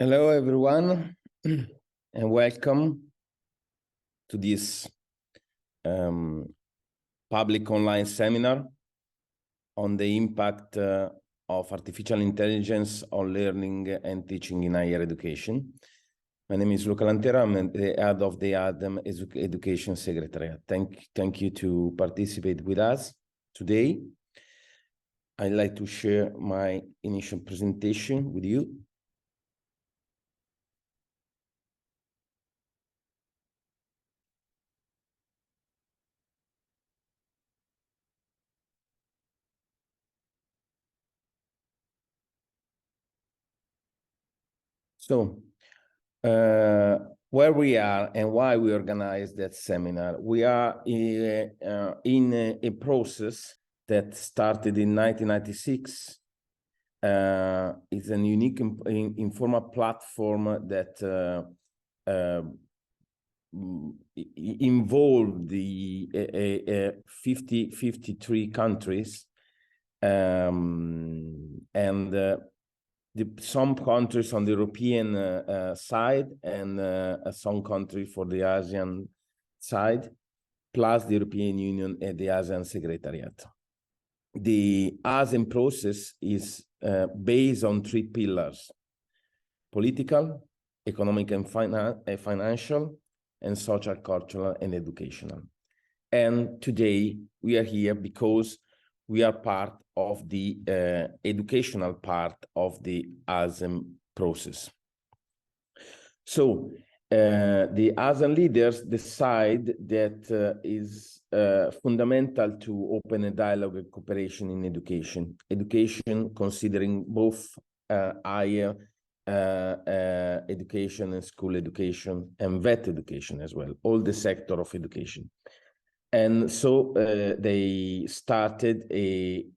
Hello, everyone, and welcome to this public online seminar on the impact of artificial intelligence on learning and teaching in higher education. My name is Luca Lantera. I'm the head of the ASEM Education Secretariat. Thank you to participate with us today. I'd like to share my initial presentation with you. So, where we are and why we organized that seminar. We are in a process that started in 1996. It's a unique informal platform that involved the 53 countries some countries on the European side and some countries for the ASEAN side, plus the European Union and the ASEAN Secretariat. The ASEM process is based on three pillars: political, economic and financial, and social, cultural, and educational. And today we are here because we are part of the educational part of the ASEM process. So the ASEM leaders decide that is fundamental to open a dialogue and cooperation in education. Education considering both higher education and school education and vet education as well, all the sector of education. And so they started an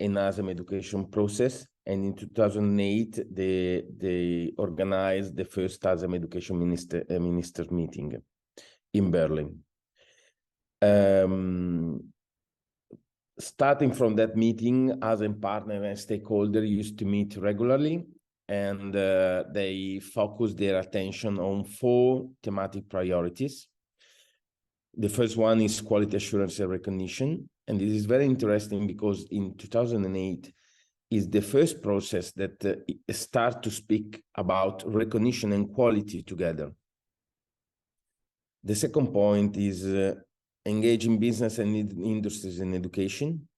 ASEM education process, and in 2008 they organized the first ASEM education minister meeting in Berlin. Starting from that meeting, ASEM partner and stakeholder used to meet regularly, and they focused their attention on 4 thematic priorities. The first one is quality assurance and recognition. And this is very interesting because in 2008 is the first process that start to speak about recognition and quality together. The second point is engaging business and industries in education.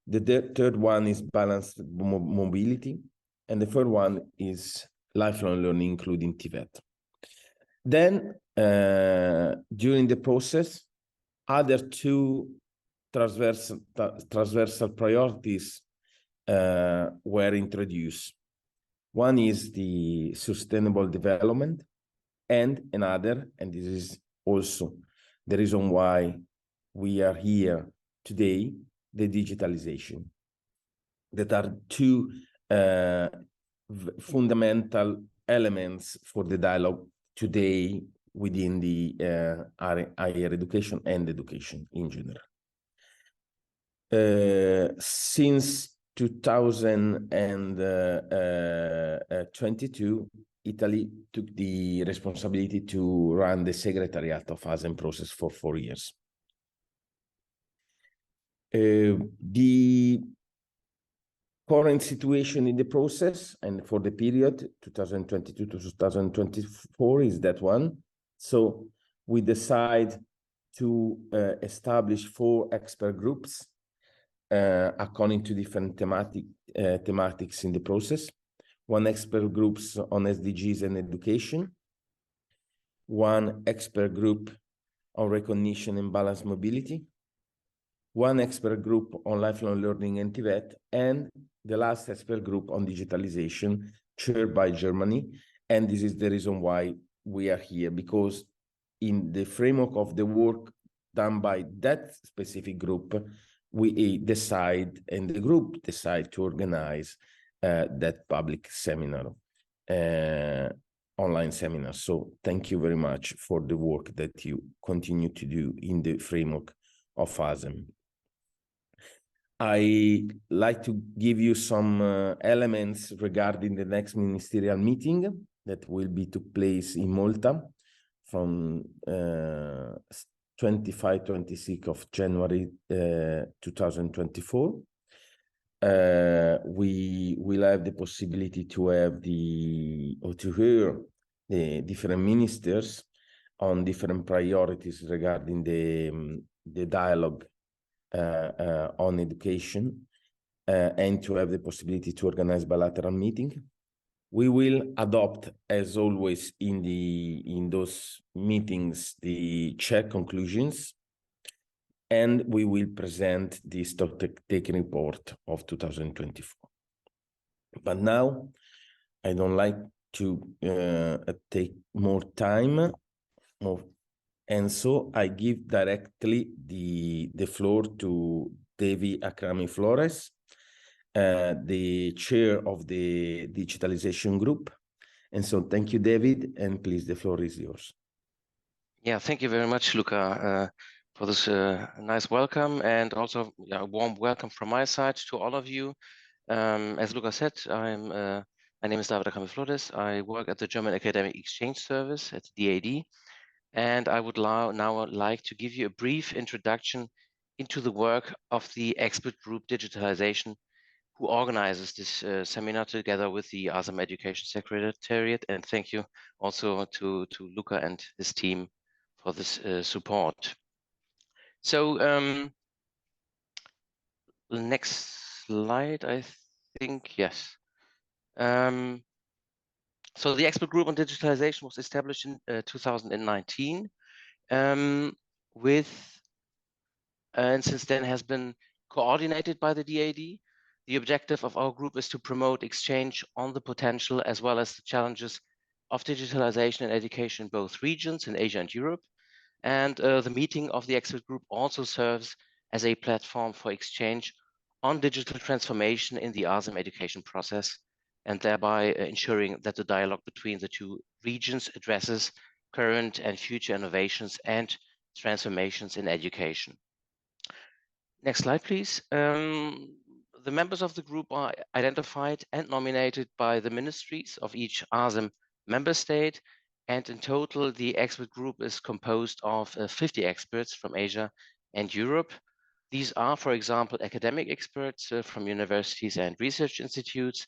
The third one is balanced mobility. And the third one is lifelong learning, including TVET. Then, during the process, other 2 transversal priorities were introduced. One is the sustainable development, and another, and this is also the reason why we are here today, the digitalization. That are 2 fundamental elements for the dialogue today within the higher education and education in general. Since 2022, Italy took the responsibility to run the Secretariat of ASEM process for 4 years. The current situation in the process and for the period 2022 to 2024 is that one. So we decide to establish 4 expert groups according to different thematics in the process. 1 expert groups on SDGs and education, 1 expert group on recognition and balanced mobility, 1 expert group on lifelong learning and TVET, and the last expert group on digitalization, chaired by Germany. And this is the reason why we are here, because in the framework of the work done by that specific group, we decide, and the group decide to organize that public seminar, online seminar. So thank you very much for the work that you continue to do in the framework of ASEM. I like to give you some elements regarding the next ministerial meeting that will be took place in Malta from 25-26 of January 2024. We will have the possibility to have to hear the different ministers on different priorities regarding the dialogue on education, and to have the possibility to organize bilateral meeting. We will adopt, as always, in those meetings, the chair conclusions, and we will present the stock taking report of 2024. But now, I don't like to take more time, and so I give directly the floor to Devi Akrami Flores, the chair of the digitalization group. And so thank you, David, and please, the floor is yours. Yeah, thank you very much, Luca, for this nice welcome, and also a warm welcome from my side to all of you. As Luca said, my name is David Akrami Flores. I work at the German Academic Exchange Service at DAAD, and I would now like to give you a brief introduction into the work of the expert group Digitalization, who organizes this seminar together with the ASEM Education Secretariat. And thank you also to Luca and his team for this support. So next slide, I think, yes. So the expert group on digitalization was established in 2019 and since then has been coordinated by the DAAD. The objective of our group is to promote exchange on the potential as well as the challenges of digitalization and education in both regions, in Asia and Europe. And the meeting of the expert group also serves as a platform for exchange on digital transformation in the ASEM education process, and thereby ensuring that the dialogue between the two regions addresses current and future innovations and transformations in education. Next slide, please. The members of the group are identified and nominated by the ministries of each ASEM member state, and in total, the expert group is composed of 50 experts from Asia and Europe. These are, for example, academic experts from universities and research institutes,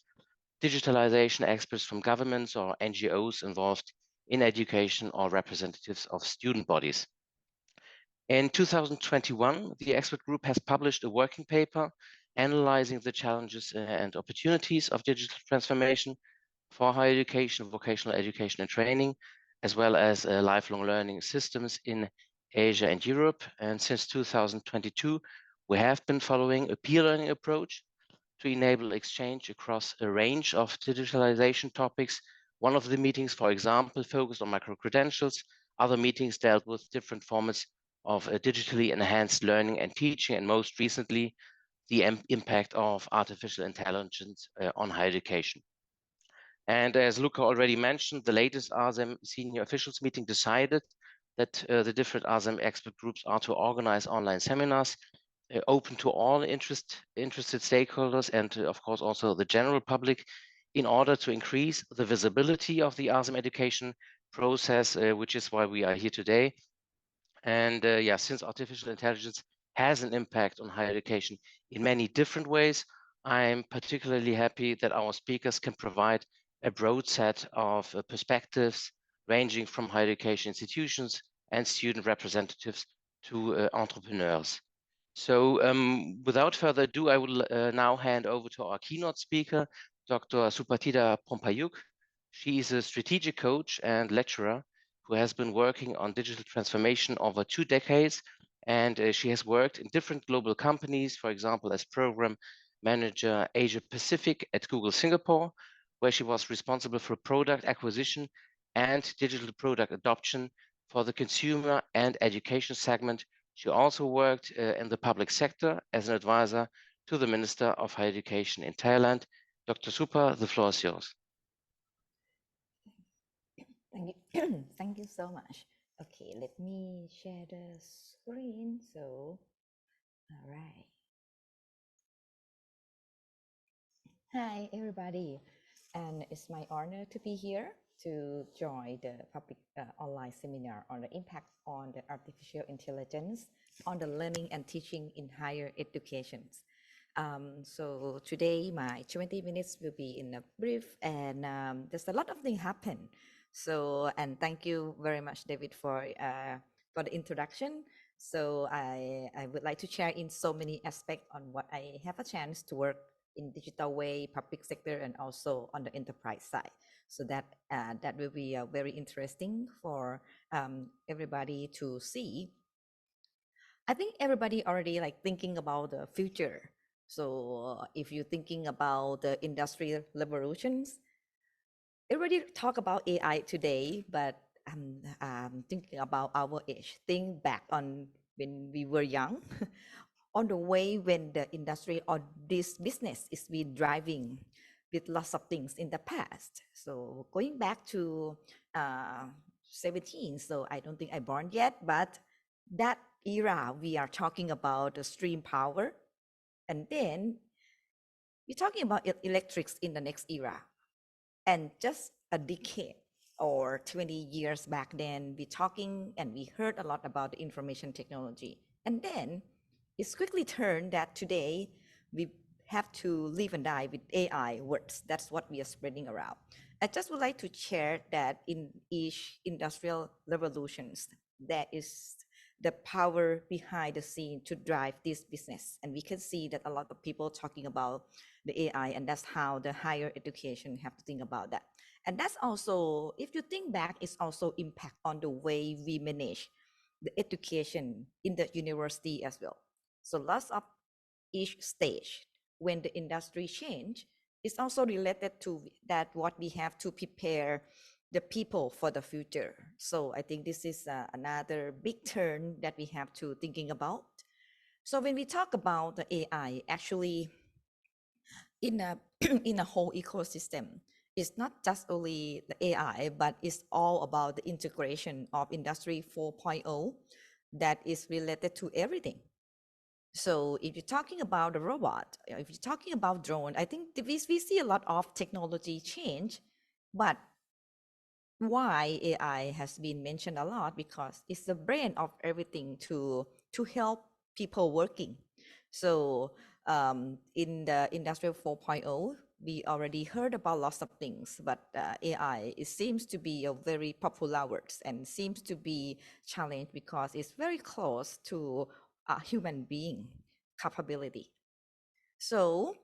digitalization experts from governments or NGOs involved in education, or representatives of student bodies. In 2021, the expert group has published a working paper analyzing the challenges and opportunities of digital transformation for higher education, vocational education and training, as well as lifelong learning systems in Asia and Europe. And since 2022, we have been following a peer learning approach to enable exchange across a range of digitalization topics. One of the meetings, for example, focused on micro-credentials. Other meetings dealt with different formats of digitally enhanced learning and teaching, and most recently, the impact of artificial intelligence on higher education. And as Luca already mentioned, the latest ASEM senior officials meeting decided that the different ASEM expert groups are to organize online seminars open to all interested stakeholders and of course also the general public, in order to increase the visibility of the ASEM education process, which is why we are here today. And yeah, since artificial intelligence has an impact on higher education in many different ways, I'm particularly happy that our speakers can provide a broad set of perspectives ranging from higher education institutions and student representatives to entrepreneurs. So without further ado, I will now hand over to our keynote speaker, Dr. Supatida Prompayuck. She is a strategic coach and lecturer who has been working on digital transformation over 2 decades. And she has worked in different global companies, for example, as program manager Asia Pacific at Google Singapore, where she was responsible for product acquisition and digital product adoption for the consumer and education segment. She also worked in the public sector as an advisor to the Minister of Higher Education in Thailand. Dr. Supa, the floor is yours. Thank you. Thank you so much. Okay, let me share the screen. So, all right. Hi, everybody. And it's my honor to be here to join the public online seminar on the impact on the artificial intelligence on the learning and teaching in higher education. So today my 20 minutes will be in a brief, and there's a lot of things happen. So, and thank you very much, David, for the introduction. So I would like to share in so many aspects on what I have a chance to work in digital way, public sector, and also on the enterprise side. So that that will be very interesting for everybody to see. I think everybody already like thinking about the future. So if you're thinking about the industrial revolutions, everybody talk about AI today, but I'm thinking about our age. Think back on when we were young, on the way when the industry or this business is been driving with lots of things in the past. So going back to 17, so I don't think I born yet, but that era we are talking about the stream power, and then we're talking about electrics in the next era. And just a decade or 20 years back then, we talking and we heard a lot about the information technology. And then it's quickly turned that today we have to live and die with AI words. That's what we are spreading around. I just would like to share that in each industrial revolutions, there is the power behind the scene to drive this business. And we can see that a lot of people talking about the AI, and that's how the higher education have to think about that. And that's also, if you think back, it's also impact on the way we manage the education in the university as well. So lots of each stage when the industry change is also related to that what we have to prepare the people for the future. So I think this is another big turn that we have to thinking about. So when we talk about the AI, actually in a in a whole ecosystem, it's not just only the AI, but it's all about the integration of Industry 4.0 that is related to everything. So if you're talking about a robot, if you're talking about drone, I think we see a lot of technology change, but why AI has been mentioned a lot because it's the brain of everything to help people working. So in the Industrial 4.0, we already heard about lots of things, but AI, it seems to be a very popular word and seems to be challenged because it's very close to a human being capability. So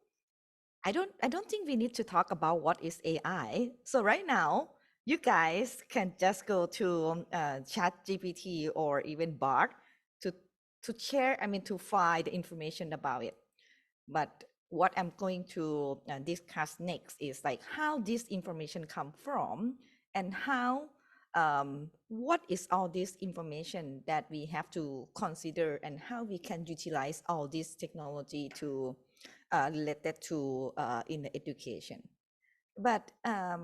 I don't think we need to talk about what is AI. So right now, you guys can just go to ChatGPT or even Bard to share, to find the information about it. But what I'm going to discuss next is like how this information come from and how what is all this information that we have to consider and how we can utilize all this technology to related to in the education. But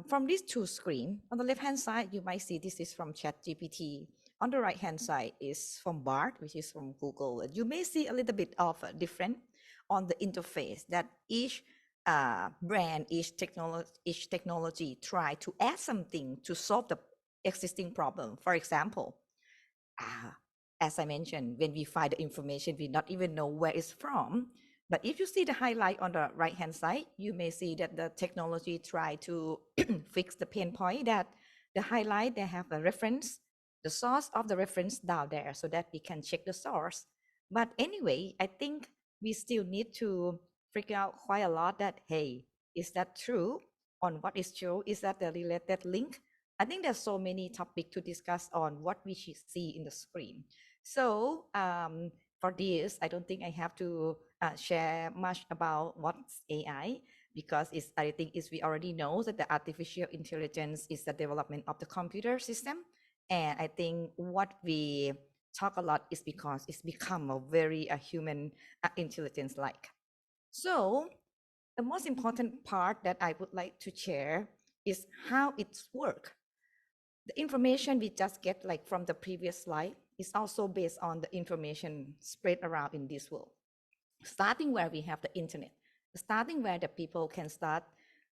from these two screens, on the left-hand side, you might see this is from ChatGPT. On the right-hand side is from Bard, which is from Google. And you may see a little bit of a different on the interface that each brand, each technology try to add something to solve the existing problem. For example, as I mentioned, when we find the information, we not even know where it's from. But if you see the highlight on the right-hand side, you may see that the technology try to fix the pain point that the highlight, they have a reference, the source of the reference down there so that we can check the source. But anyway, I think we still need to figure out quite a lot that, hey, is that true? On what is true? Is that the related link? I think there's so many topics to discuss on what we should see in the screen. So for this, I don't think I have to share much about what's AI because I think we already know that the artificial intelligence is the development of the computer system. And I think what we talk a lot is because it's become a very human intelligence like. So the most important part that I would like to share is how it's work. The information we just get like from the previous slide is also based on the information spread around in this world. Starting where we have the internet. starting where the people can start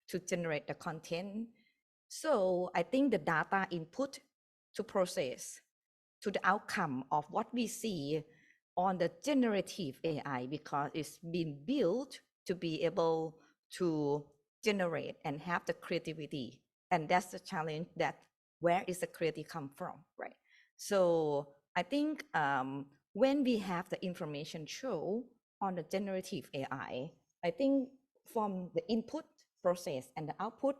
to generate the content. So I think the data input to process to the outcome of what we see on the generative AI, because it's been built to be able to generate and have the creativity. And that's the challenge, that where is the creativity come from, right? So I think when we have the information show on the generative AI, I think from the input process and the output,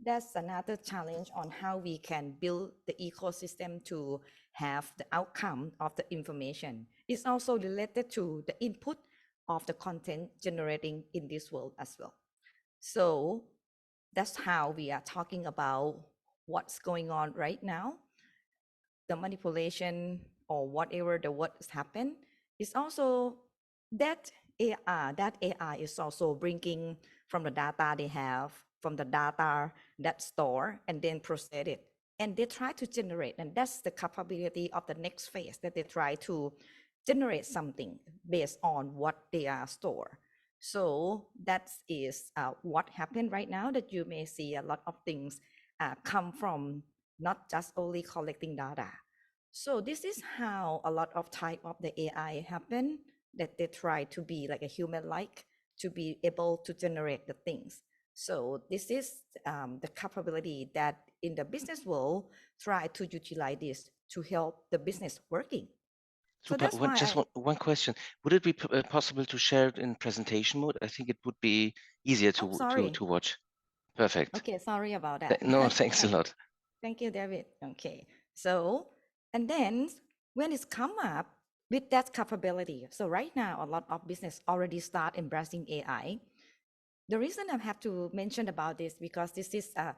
that's another challenge on how we can build the ecosystem to have the outcome of the information. It's also related to the input of the content generating in this world as well. So that's how we are talking about what's going on right now. The manipulation or whatever the what has happened is also that AI is also bringing from the data they have, from the data that store and then process it. And they try to generate, and that's the capability of the next phase, that they try to generate something based on what they are store. So that is what happened right now, that you may see a lot of things come from not just only collecting data. So this is how a lot of type of the AI happen, that they try to be like a human-like, to be able to generate the things. So this is the capability that in the business world try to utilize this to help the business working. So that's why one question. Would it be possible to share it in presentation mode? I think it would be easier to watch. Perfect. Okay, sorry about that. No, thanks a lot. Thank you, David. Okay, so and then when it's come up with that capability, so right now a lot of business already start embracing AI. The reason I have to mention about this, because this is a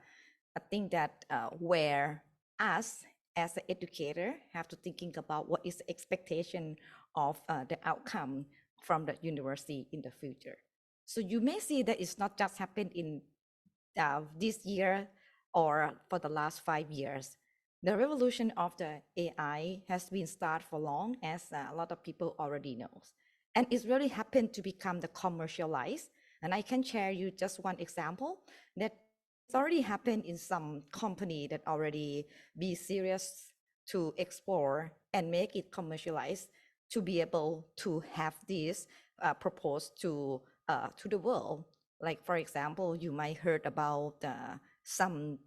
thing that where us as an educator have to thinking about what is the expectation of the outcome from the university in the future. So you may see that it's not just happened in this year or for the last 5 years. The revolution of the AI has been started for long, as a lot of people already knows. And it's really happened to become the commercialized. And I can share you just one example that it's already happened in some company that already be serious to explore and make it commercialized, to be able to have this proposed to the world. Like, for example, you might heard about some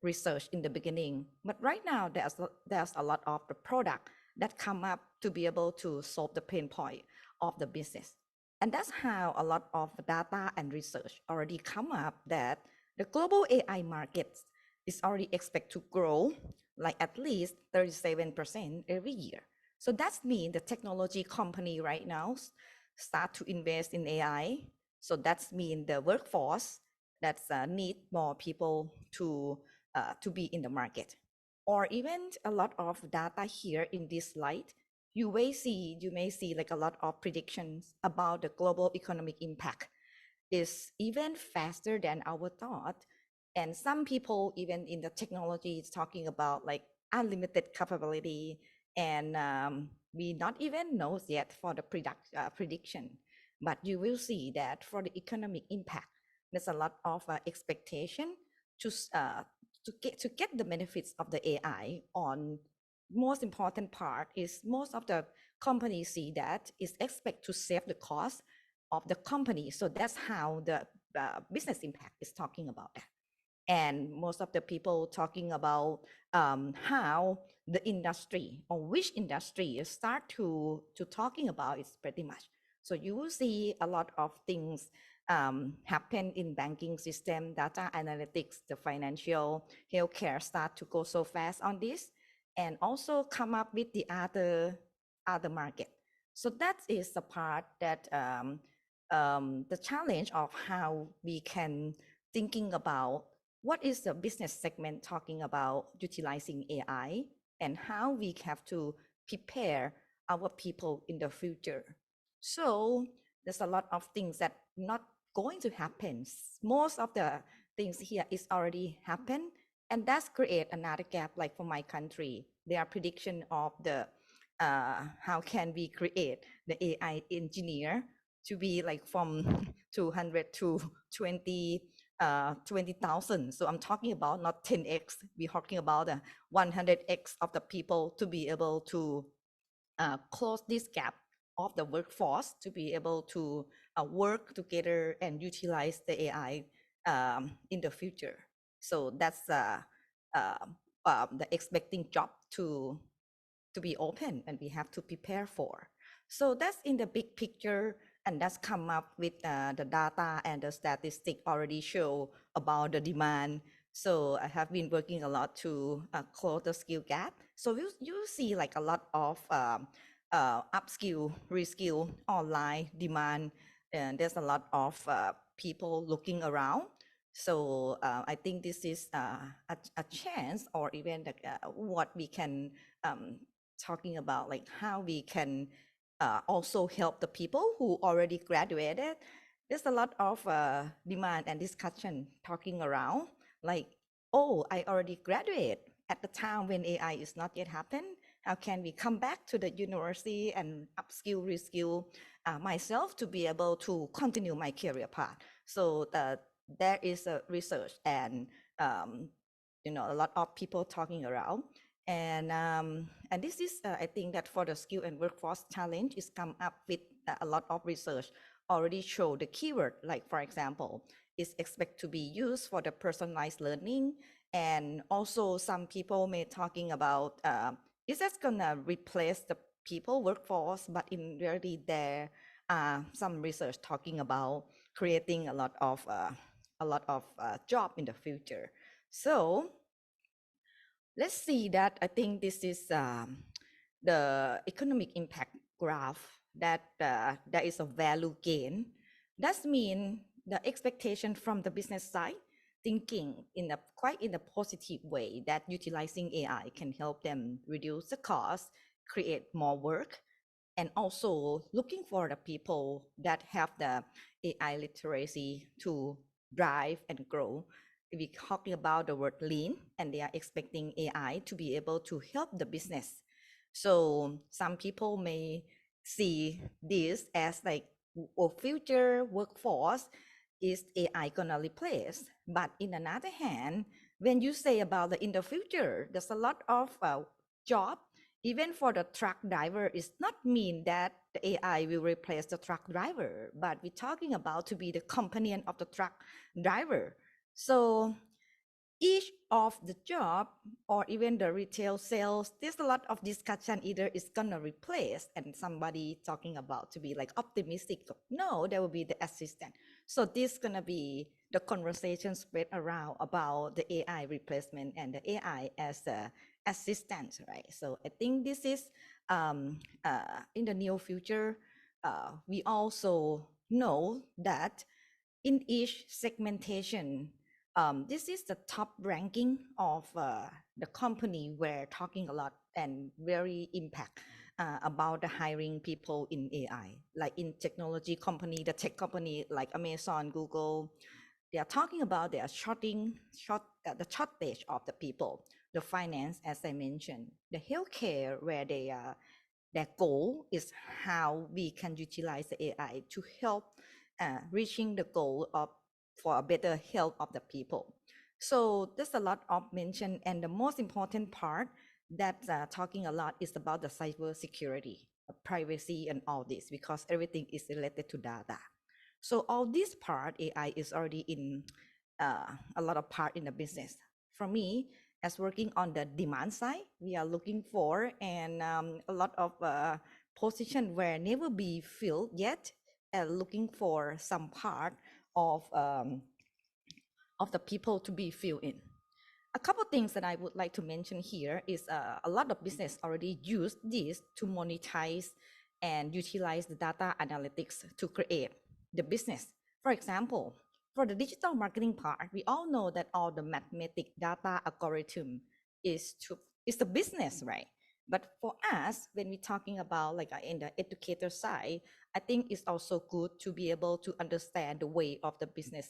research in the beginning, but right now there's a lot of the product that come up to be able to solve the pain point of the business. And that's how a lot of data and research already come up, that the global AI market is already expected to grow like at least 37% every year. So that means the technology company right now start to invest in AI. So that's mean the workforce that's need more people to be in the market. Or even a lot of data here in this slide, you may see like a lot of predictions about the global economic impact is even faster than our thought. And some people even in the technology is talking about like unlimited capability, and we not even know yet for the prediction. But you will see that for the economic impact, there's a lot of expectation to get the benefits of the AI. On most important part is most of the companies see that is expect to save the cost of the company. So that's how the business impact is talking about that. And most of the people talking about how the industry or which industry start to talking about is pretty much. So you will see a lot of things happen in banking system, data analytics, the financial, healthcare start to go so fast on this, and also come up with the other market. So that is the part that the challenge of how we can thinking about what is the business segment talking about utilizing AI, and how we have to prepare our people in the future. So there's a lot of things that not going to happen. Most of the things here is already happened, and that's create another gap. Like for my country, there are prediction of the how can we create the AI engineer to be like from 200 to 20,000. So I'm talking about not 10x, we're talking about 100x of the people to be able to close this gap of the workforce, to be able to work together and utilize the AI in the future. So that's the expecting job to be open, and we have to prepare for. So that's in the big picture, and that's come up with the data and the statistic already show about the demand. So I have been working a lot to close the skill gap. So you see like a lot of upskill, reskill, online demand, and there's a lot of people looking around. So I think this is a chance, or even like, what we can talking about, like how we can also help the people who already graduated. There's a lot of demand and discussion talking around, like, oh, I already graduated at the time when AI is not yet happened. How can we come back to the university and upskill, reskill myself to be able to continue my career path? So there is a research and you know, a lot of people talking around. And this is, I think that for the skill and workforce challenge is come up with a lot of research already show the keyword, like for example, is expected to be used for the personalized learning. And also some people may talking about, is that gonna replace the people workforce? But in reality, there are some research talking about creating a lot of job in the future. So let's see that. I think this is the economic impact graph, that there is a value gain. That means the expectation from the business side, thinking in a quite in a positive way, that utilizing AI can help them reduce the cost, create more work, and also looking for the people that have the AI literacy to drive and grow. We're talking about the word lean, and they are expecting AI to be able to help the business. So some people may see this as like a future workforce is AI gonna replace. But in another hand, when you say about in the future, there's a lot of job, even for the truck driver, is not mean that the AI will replace the truck driver, but we're talking about to be the companion of the truck driver. So each of the job, or even the retail sales, there's a lot of discussion, either it's gonna replace, and somebody talking about to be like optimistic, no, there will be the assistant. So this gonna be the conversation spread around about the AI replacement and the AI as the assistant, right? So I think this is in the near future. We also know that in each segmentation, this is the top ranking of the company we're talking a lot and very impact about the hiring people in AI. Like in technology company, the tech company like Amazon, Google, they are talking about they are the shortage of the people. The finance, as I mentioned, the healthcare, where they are, their goal is how we can utilize the AI to help reaching the goal of for a better health of the people. So there's a lot of mention, and the most important part that talking a lot is about the cyber security, privacy, and all this, because everything is related to data. So all this part, AI is already in a lot of part in the business. For me, as working on the demand side, we are looking for and a lot of position where never be filled yet, and looking for some part of the people to be filled in. A couple things that I would like to mention here is a lot of business already use this to monetize and utilize the data analytics to create the business. For example, for the digital marketing part, we all know that all the mathematic data algorithm is the business, right? But for us, when we're talking about like in the educator side, I think it's also good to be able to understand the way of the business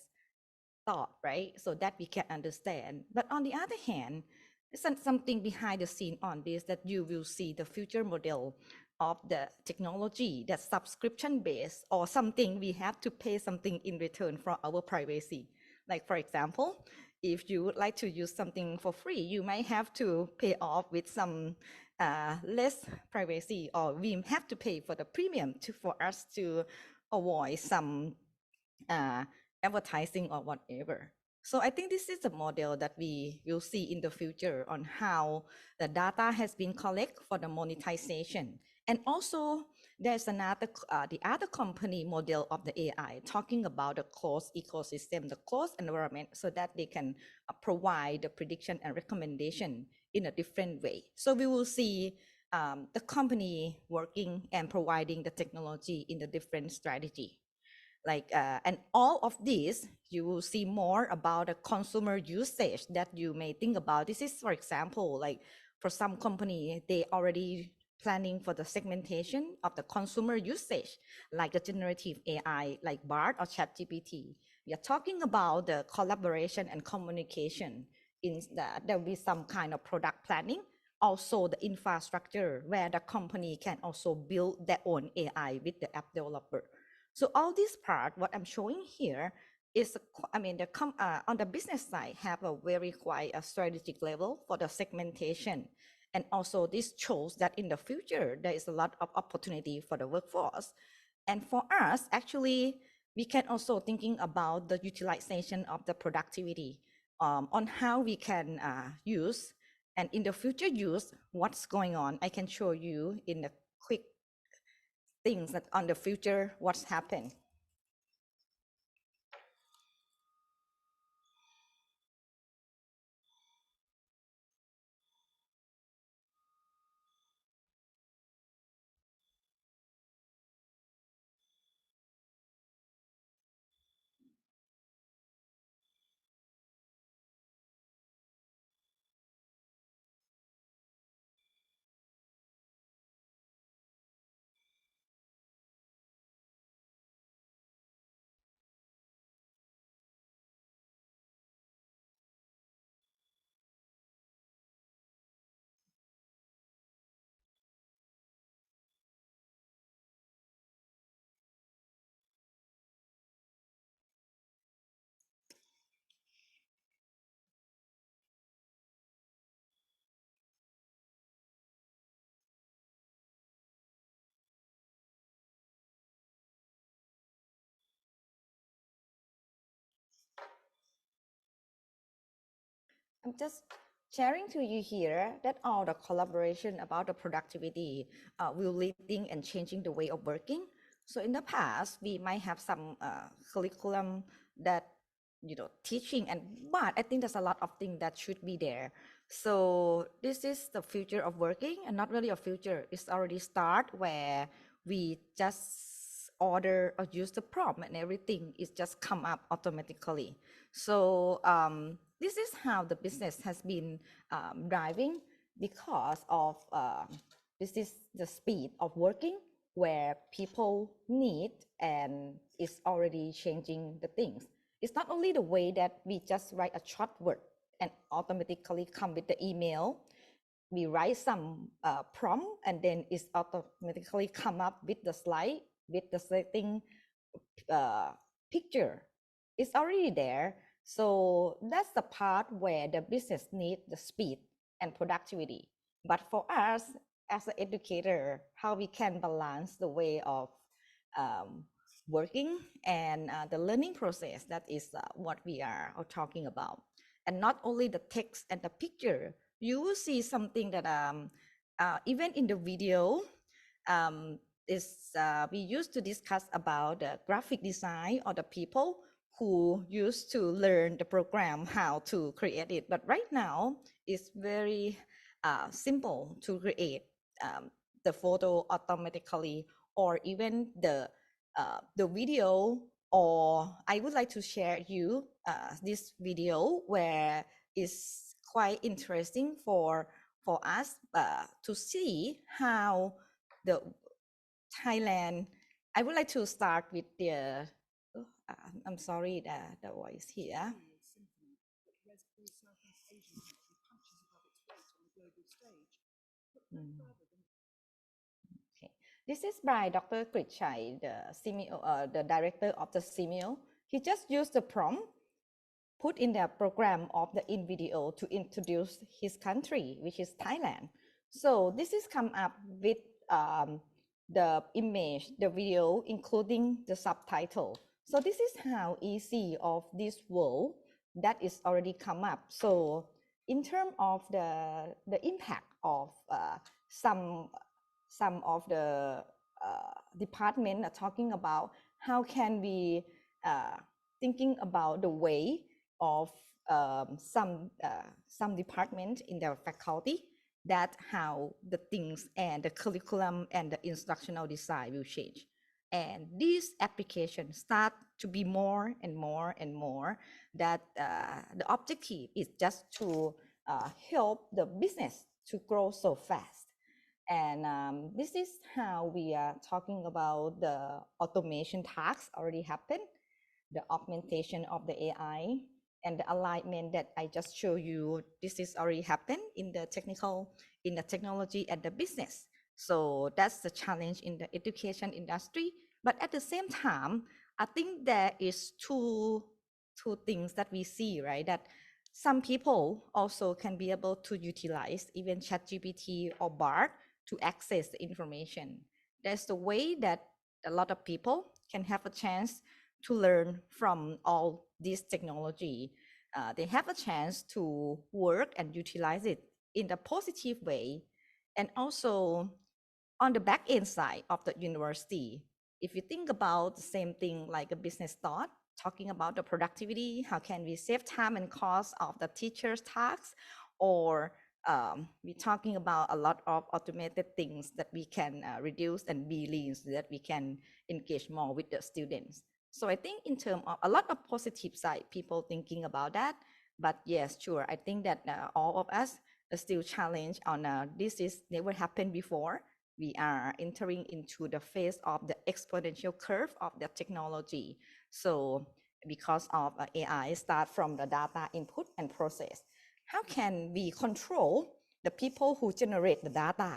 thought, right? So that we can understand. But on the other hand, there's something behind the scene on this, that you will see the future model of the technology that's subscription based or something we have to pay something in return for our privacy. Like for example, if you would like to use something for free, you might have to pay off with some less privacy, or we have to pay for the premium for us to avoid some advertising or whatever. So I think this is a model that we will see in the future on how the data has been collected for the monetization. And also there's another, the other company model of the AI talking about the closed ecosystem, the closed environment, so that they can provide the prediction and recommendation in a different way. So we will see the company working and providing the technology in a different strategy. And all of this, you will see more about the consumer usage that you may think about. This is, for example, like for some company, they already planning for the segmentation of the consumer usage, like the generative AI, like BART or ChatGPT. We are talking about the collaboration and communication. There will be some kind of product planning, also the infrastructure where the company can also build their own AI with the app developer. So all this part, what I'm showing here is, I mean, on the business side have a very quite a strategic level for the segmentation. And also this shows that in the future, there is a lot of opportunity for the workforce. And for us, actually, we can also thinking about the utilization of the productivity on how we can use, and in the future use, what's going on. I can show you in a quick things that on the future, what's happened. I'm just sharing to you here that all the collaboration about the productivity will leading and changing the way of working. So in the past, we might have some curriculum that, you know, teaching, but I think there's a lot of things that should be there. So this is the future of working, and not really a future. It's already start where we just order or use the prompt and everything is just come up automatically. So this is how the business has been driving, because of this is the speed of working where people need, and it's already changing the things. It's not only the way that we just write a short word and automatically come with the email. We write some prompt and then it's automatically come up with the slide, with the setting picture. It's already there. So that's the part where the business needs the speed and productivity. But for us as an educator, how we can balance the way of working and the learning process, that is what we are talking about. And not only the text and the picture, you will see something that even in the video, we used to discuss about the graphic design or the people who used to learn the program, how to create it. But right now, it's very simple to create the photo automatically, or even the video. Or I would like to share you this video where it's quite interesting for us to see how the Thailand. I would like to start with the, I'm sorry, the voice here. Okay. This is by Dr. Kritchai, the director of the Simeo. He just used the prompt put in the program of the in video to introduce his country, which is Thailand. So this is come up with the image, the video, including the subtitle. So this is how easy of this world that is already come up. So in terms of the impact of some of the department are talking about how can we thinking about the way of some department in the faculty, that how the things and the curriculum and the instructional design will change. And these applications start to be more and more and more, that the objective is just to help the business to grow so fast. And this is how we are talking about the automation tasks already happen, the augmentation of the AI, and the alignment that I just show you. This is already happened in the technology and the business. So that's the challenge in the education industry. But at the same time, I think there is two things that we see, right? That some people also can be able to utilize even ChatGPT or BART to access the information. That's the way that a lot of people can have a chance to learn from all this technology. They have a chance to work and utilize it in a positive way. And also on the back end side of the university, if you think about the same thing like a business thought, talking about the productivity, how can we save time and cost of the teacher's tasks, or we're talking about a lot of automated things that we can reduce and be lean so that we can engage more with the students. So I think in terms of a lot of positive side, people thinking about that. But yes, sure, I think that all of us are still challenged on this is never happened before. We are entering into the phase of the exponential curve of the technology. So because of AI start from the data input and process, how can we control the people who generate the data?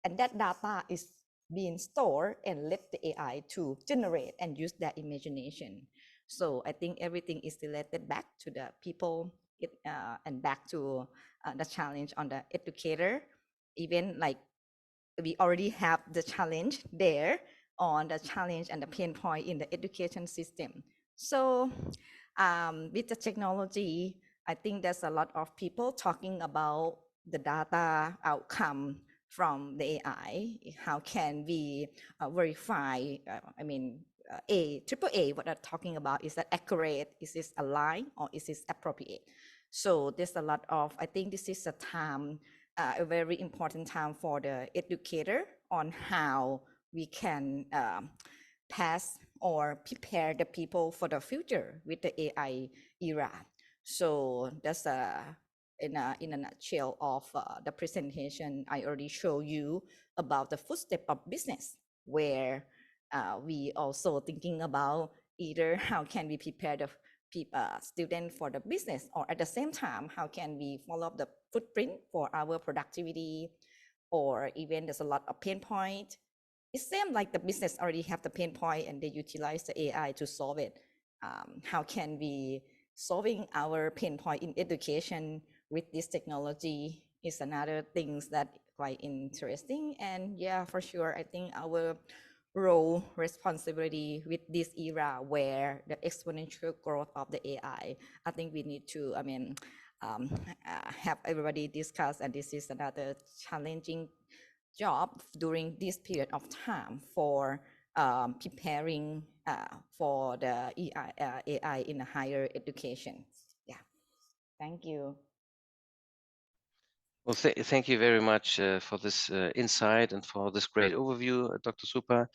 And that data is being stored and let the AI to generate and use their imagination. So I think everything is related back to the people and back to the challenge on the educator. Even like we already have the challenge there on the challenge and the pain point in the education system. So with the technology, I think there's a lot of people talking about the data outcome from the AI. How can we verify, triple A, what I'm talking about, is that accurate, is this aligned, or is this appropriate? So there's a lot of, I think this is a time, a very important time for the educator on how we can pass or prepare the people for the future with the AI era. So that's in a nutshell of the presentation. I already showed you about the footstep of business, where we also thinking about either how can we prepare the student for the business, or at the same time, how can we follow up the footprint for our productivity, or even there's a lot of pain point. It seems like the business already have the pain point and they utilize the AI to solve it. How can we solving our pain point in education with this technology is another things that quite interesting. And yeah, for sure, I think our role responsibility with this era where the exponential growth of the AI, I think we need to, have everybody discuss, and this is another challenging job during this period of time for preparing for the AI in higher education. Yeah, thank you. Well, thank you very much for this insight and for this great overview, Dr. Supa.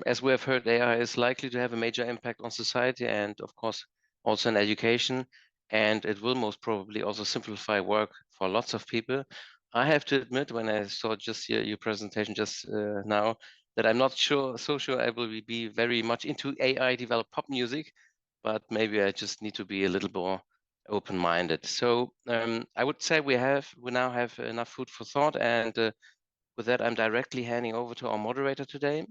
As we have heard, AI is likely to have a major impact on society and, of course, also in education. And it will most probably also simplify work for lots of people. I have to admit, when I saw just your presentation just now, that I'm not so sure I will be very much into AI developed pop music, but maybe I just need to be a little more open-minded. So I would say we now have enough food for thought, and With that, I'm directly handing over to our moderator today,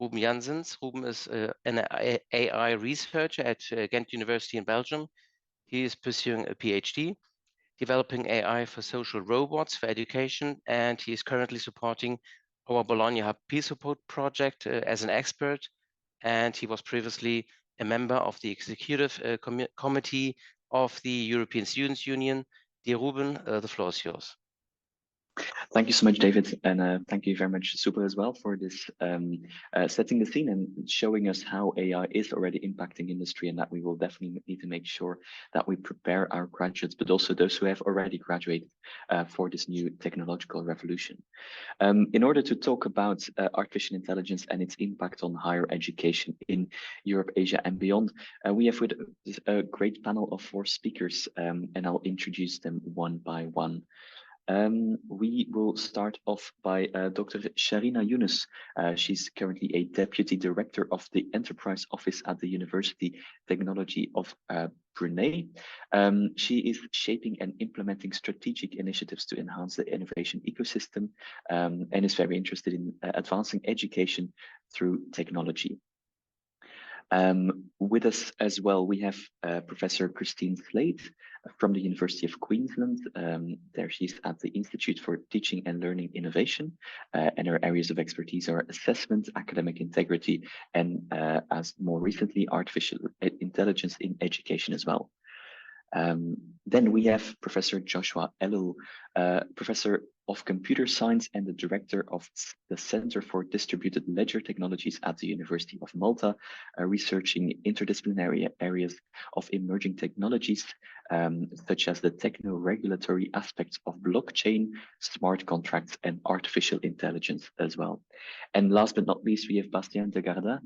Ruben Janssens. Ruben is an AI researcher at Ghent University in Belgium. He is pursuing a PhD, developing AI for social robots for education, and he is currently supporting our Bologna Hub Peer Support project as an expert, and he was previously a member of the executive committee of the European Students' Union. Dear Ruben, the floor is yours. Thank you so much, David, and thank you very much, Super, as well, for this setting the scene and showing us how AI is already impacting industry, and that we will definitely need to make sure that we prepare our graduates, but also those who have already graduated for this new technological revolution. In order to talk about artificial intelligence and its impact on higher education in Europe, Asia, and beyond, we have with a great panel of 4 speakers, and I'll introduce them one by one. We will start off by Dr. Sharina Yunus. She's currently a Deputy Director of the Enterprise Office at the Universiti Teknologi of Brunei. She is shaping and implementing strategic initiatives to enhance the innovation ecosystem, and is very interested in advancing education through technology. With us as well, we have Professor Christine Slade from the University of Queensland. There she's at the Institute for Teaching and Learning Innovation, and her areas of expertise are assessment, academic integrity, and as more recently, artificial intelligence in education as well. Then we have Professor Joshua Ellul, Professor of Computer Science and the Director of the Center for Distributed Ledger Technologies at the University of Malta, researching interdisciplinary areas of emerging technologies, such as the techno-regulatory aspects of blockchain, smart contracts, and artificial intelligence as well. And last but not least, we have Bastien Degardins,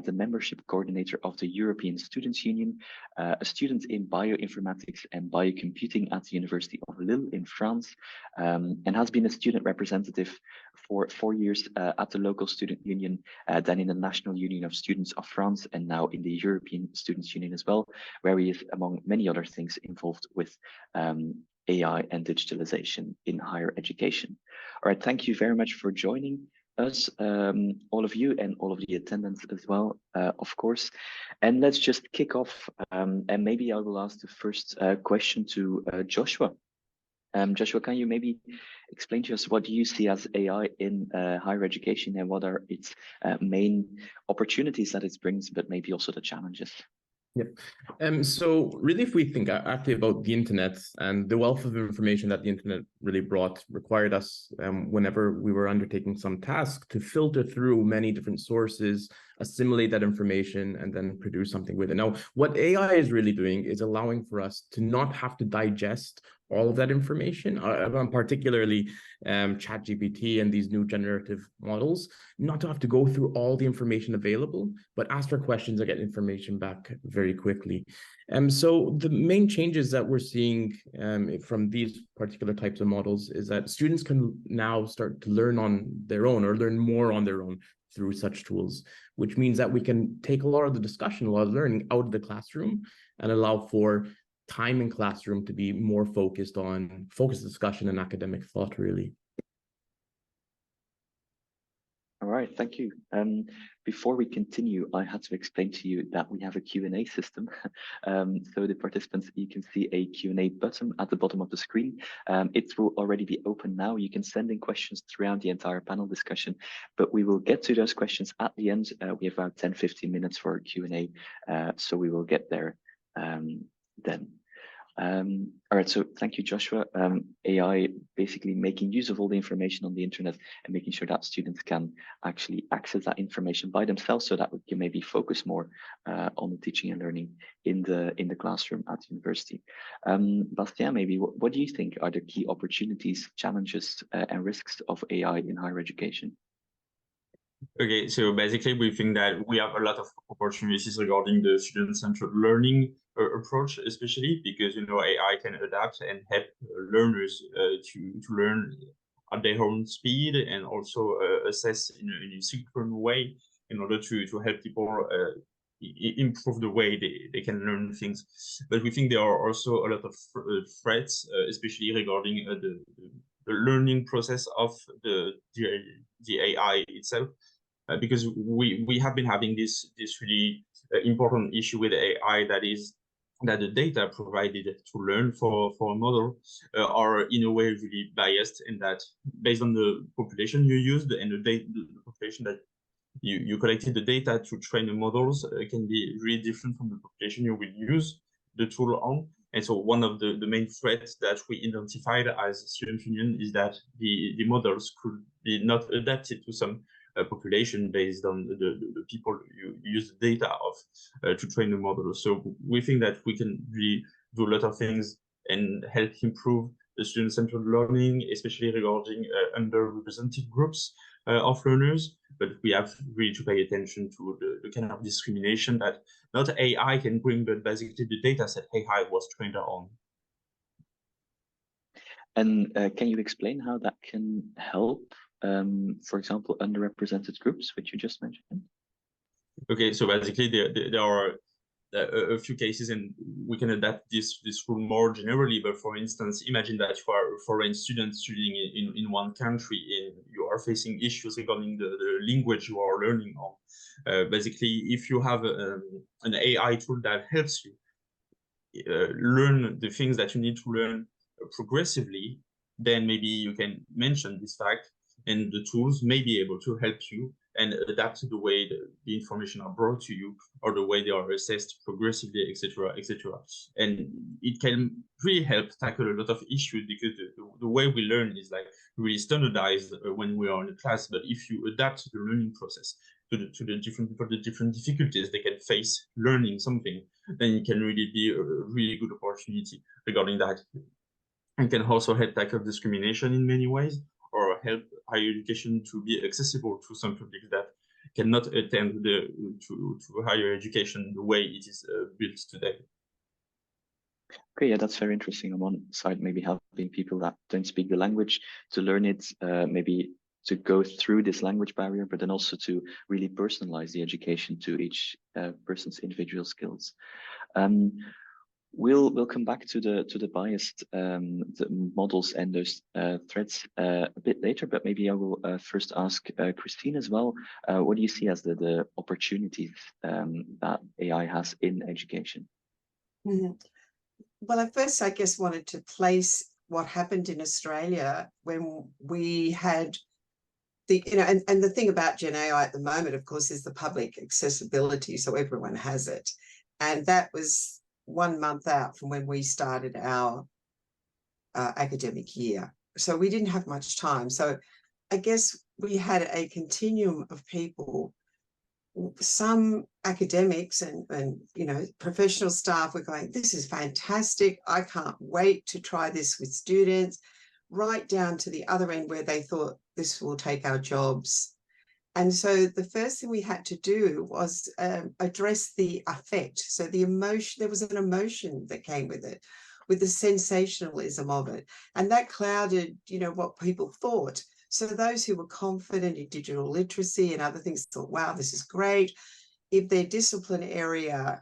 the membership coordinator of the European Students' Union, a student in bioinformatics and biocomputing at the University of Lille in France, and has been a student representative for 4 years at the local student union, then in the National Union of Students of France, and now in the European Students' Union as well, where he is, among many other things, involved with AI and digitalization in higher education. All right, thank you very much for joining us, all of you, and all of the attendants as well, of course. And let's just kick off, and maybe I will ask the first question to Joshua. Joshua, can you maybe explain to us what you see as AI in higher education, and what are its main opportunities that it brings, but maybe also the challenges? Yep. So really, if we think actually about the internet and the wealth of information that the internet really brought, required us, whenever we were undertaking some task, to filter through many different sources, assimilate that information, and then produce something with it. Now, what AI is really doing is allowing for us to not have to digest all of that information, particularly ChatGPT and these new generative models, not to have to go through all the information available, but ask for questions and get information back very quickly. So the main changes that we're seeing from these particular types of models is that students can now start to learn on their own, or learn more on their own through such tools, which means that we can take a lot of the discussion, a lot of learning out of the classroom, and allow for time in classroom to be more focused on discussion and academic thought, really. All right, thank you. Before we continue, I had to explain to you that we have a Q&A system. So the participants, you can see a Q&A button at the bottom of the screen. It will already be open now. You can send in questions throughout the entire panel discussion, but we will get to those questions at the end. We have about 10-15 minutes for Q&A, so we will get there then. All right, so thank you, Joshua. AI basically making use of all the information on the internet and making sure that students can actually access that information by themselves, so that we can maybe focus more on the teaching and learning in the classroom at the university. Bastien, maybe what do you think are the key opportunities, challenges, and risks of AI in higher education? Okay, so basically we think that we have a lot of opportunities regarding the student-centered learning approach, especially because, you know, AI can adapt and help learners to learn at their own speed, and also assess in a synchronous way in order to help people improve the way they can learn things. But we think there are also a lot of threats, especially regarding learning process of the AI itself, because we have been having this really important issue with AI, that is that the data provided to learn for a model are in a way really biased, and that based on the population you used and the population that you collected the data to train the models can be really different from the population you will use the tool on. And so one of the main threats that we identified as Student Union is that the models could be not adapted to some population based on the people you use the data of to train the model. So we think that we can really do a lot of things and help improve the student-centered learning, especially regarding underrepresented groups of learners. But we have really to pay attention to the kind of discrimination that not AI can bring, but basically the data set AI was trained on. And can you explain how that can help, for example, underrepresented groups, which you just mentioned? Okay, so basically there are a few cases, and we can adapt this rule more generally. But for instance, imagine that you are a foreign student studying in one country, and you are facing issues regarding the language you are learning on. Basically, if you have an AI tool that helps you learn the things that you need to learn progressively, then maybe you can mention this fact, and the tools may be able to help you and adapt to the way the information are brought to you, or the way they are assessed progressively, etc., etc. And it can really help tackle a lot of issues, because the way we learn is like really standardized when we are in a class. But if you adapt the learning process to the different difficulties they can face learning something, then it can really be a really good opportunity regarding that. It can also help tackle discrimination in many ways, or help higher education to be accessible to some publics that cannot attend to higher education the way it is built today. Okay, yeah, that's very interesting. On one side, maybe helping people that don't speak the language to learn it, maybe to go through this language barrier, but then also to really personalize the education to each person's individual skills. We'll come back to the biased the models and those threats a bit later, but maybe I will first ask Christine as well. What do you see as the opportunities that AI has in education? Mm-hmm. Well, I first, I guess, wanted to place what happened in Australia when we had the, and the thing about Gen AI at the moment, of course, is the public accessibility, so everyone has it. And that was 1 month out from when we started our academic year. So we didn't have much time. So I guess we had a continuum of people. Some academics and professional staff were going, this is fantastic, I can't wait to try this with students, right down to the other end where they thought this will take our jobs. And so the first thing we had to do was address the affect. So the emotion, there was an emotion that came with it, with the sensationalism of it. And that clouded, what people thought. So those who were confident in digital literacy and other things thought, wow, this is great. If their discipline area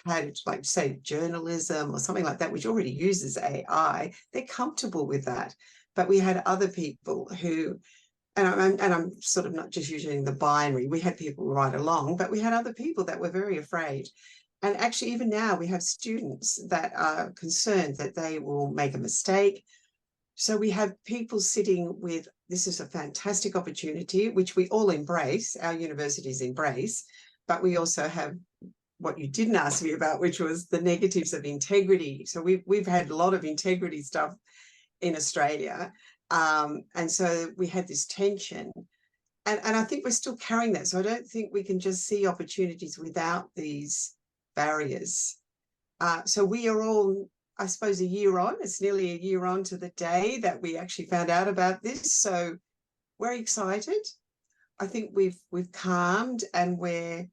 had, like, say, journalism or something like that, which already uses AI, they're comfortable with that. But we had other people who, and I'm sort of not just using the binary, we had people right along, but we had other people that were very afraid. And actually, even now, we have students that are concerned that they will make a mistake. So we have people sitting with, this is a fantastic opportunity, which we all embrace, our universities embrace, but we also have what you didn't ask me about, which was the negatives of integrity. So we've had a lot of integrity stuff in Australia. And so we had this tension. And I think we're still carrying that. So I don't think we can just see opportunities without these barriers. So we are all, I suppose, a year on. It's nearly a year on to the day that we actually found out about this. So we're excited. I think we've calmed, and we're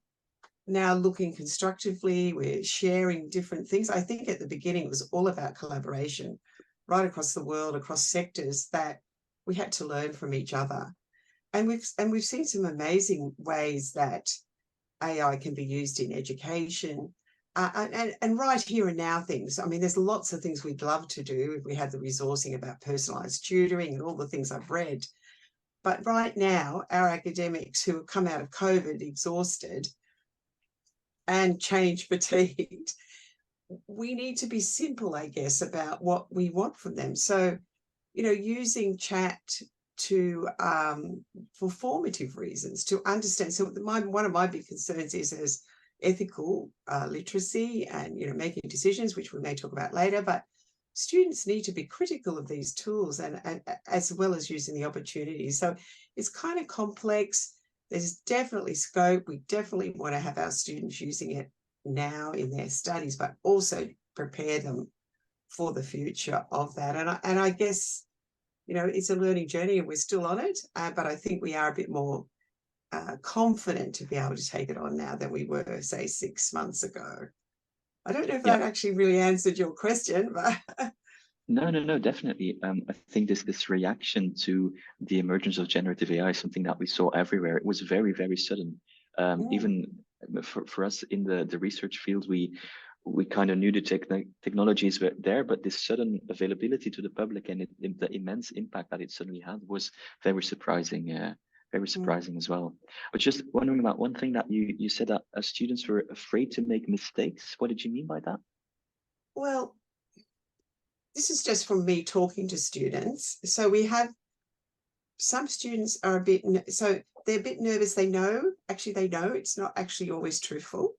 now looking constructively. We're sharing different things. I think at the beginning it was all about collaboration right across the world, across sectors, that we had to learn from each other. And we've seen some amazing ways that AI can be used in education. and right here and now things. I mean, there's lots of things we'd love to do if we had the resourcing about personalised tutoring and all the things I've read. But right now, our academics who have come out of COVID exhausted and change fatigued, we need to be simple, I guess, about what we want from them. So, you know, using chat to for formative reasons, to understand. So one of my big concerns is ethical literacy and, you know, making decisions, which we may talk about later, but students need to be critical of these tools and as well as using the opportunities. So it's kind of complex. There's definitely scope. We definitely want to have our students using it now in their studies, but also prepare them for the future of that. And I guess, you know, it's a learning journey and we're still on it, but I think we are a bit more confident to be able to take it on now than we were, say, 6 months ago. I don't know if that actually really answered your question, but No, definitely. I think this reaction to the emergence of generative AI is something that we saw everywhere. It was very, very sudden. Even for us in the research field, we kind of knew the technologies were there, but this sudden availability to the public and the immense impact that it suddenly had was very surprising. Very surprising as well. I was just wondering about one thing that you said, that students were afraid to make mistakes. What did you mean by that? Well, this is just from me talking to students. So we have some students are a bit, so they're a bit nervous. They know it's not actually always truthful.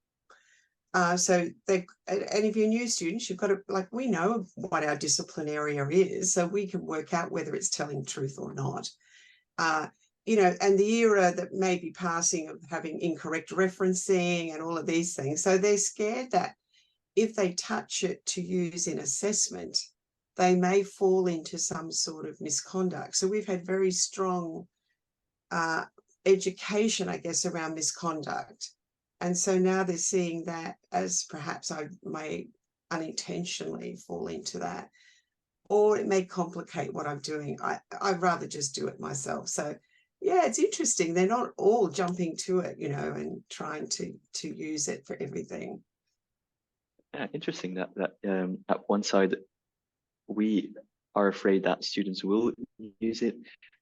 So and if you're new students, you've got to, like, we know what our discipline area is, so we can work out whether it's telling truth or not. You know, and the era that may be passing of having incorrect referencing and all of these things. So they're scared that if they touch it to use in assessment, they may fall into some sort of misconduct. So we've had very strong education, I guess, around misconduct. And so now they're seeing that as perhaps I may unintentionally fall into that, or it may complicate what I'm doing. I'd rather just do it myself. So yeah, it's interesting. They're not all jumping to it, you know, and trying to use it for everything. Yeah, interesting that at one side we are afraid that students will use it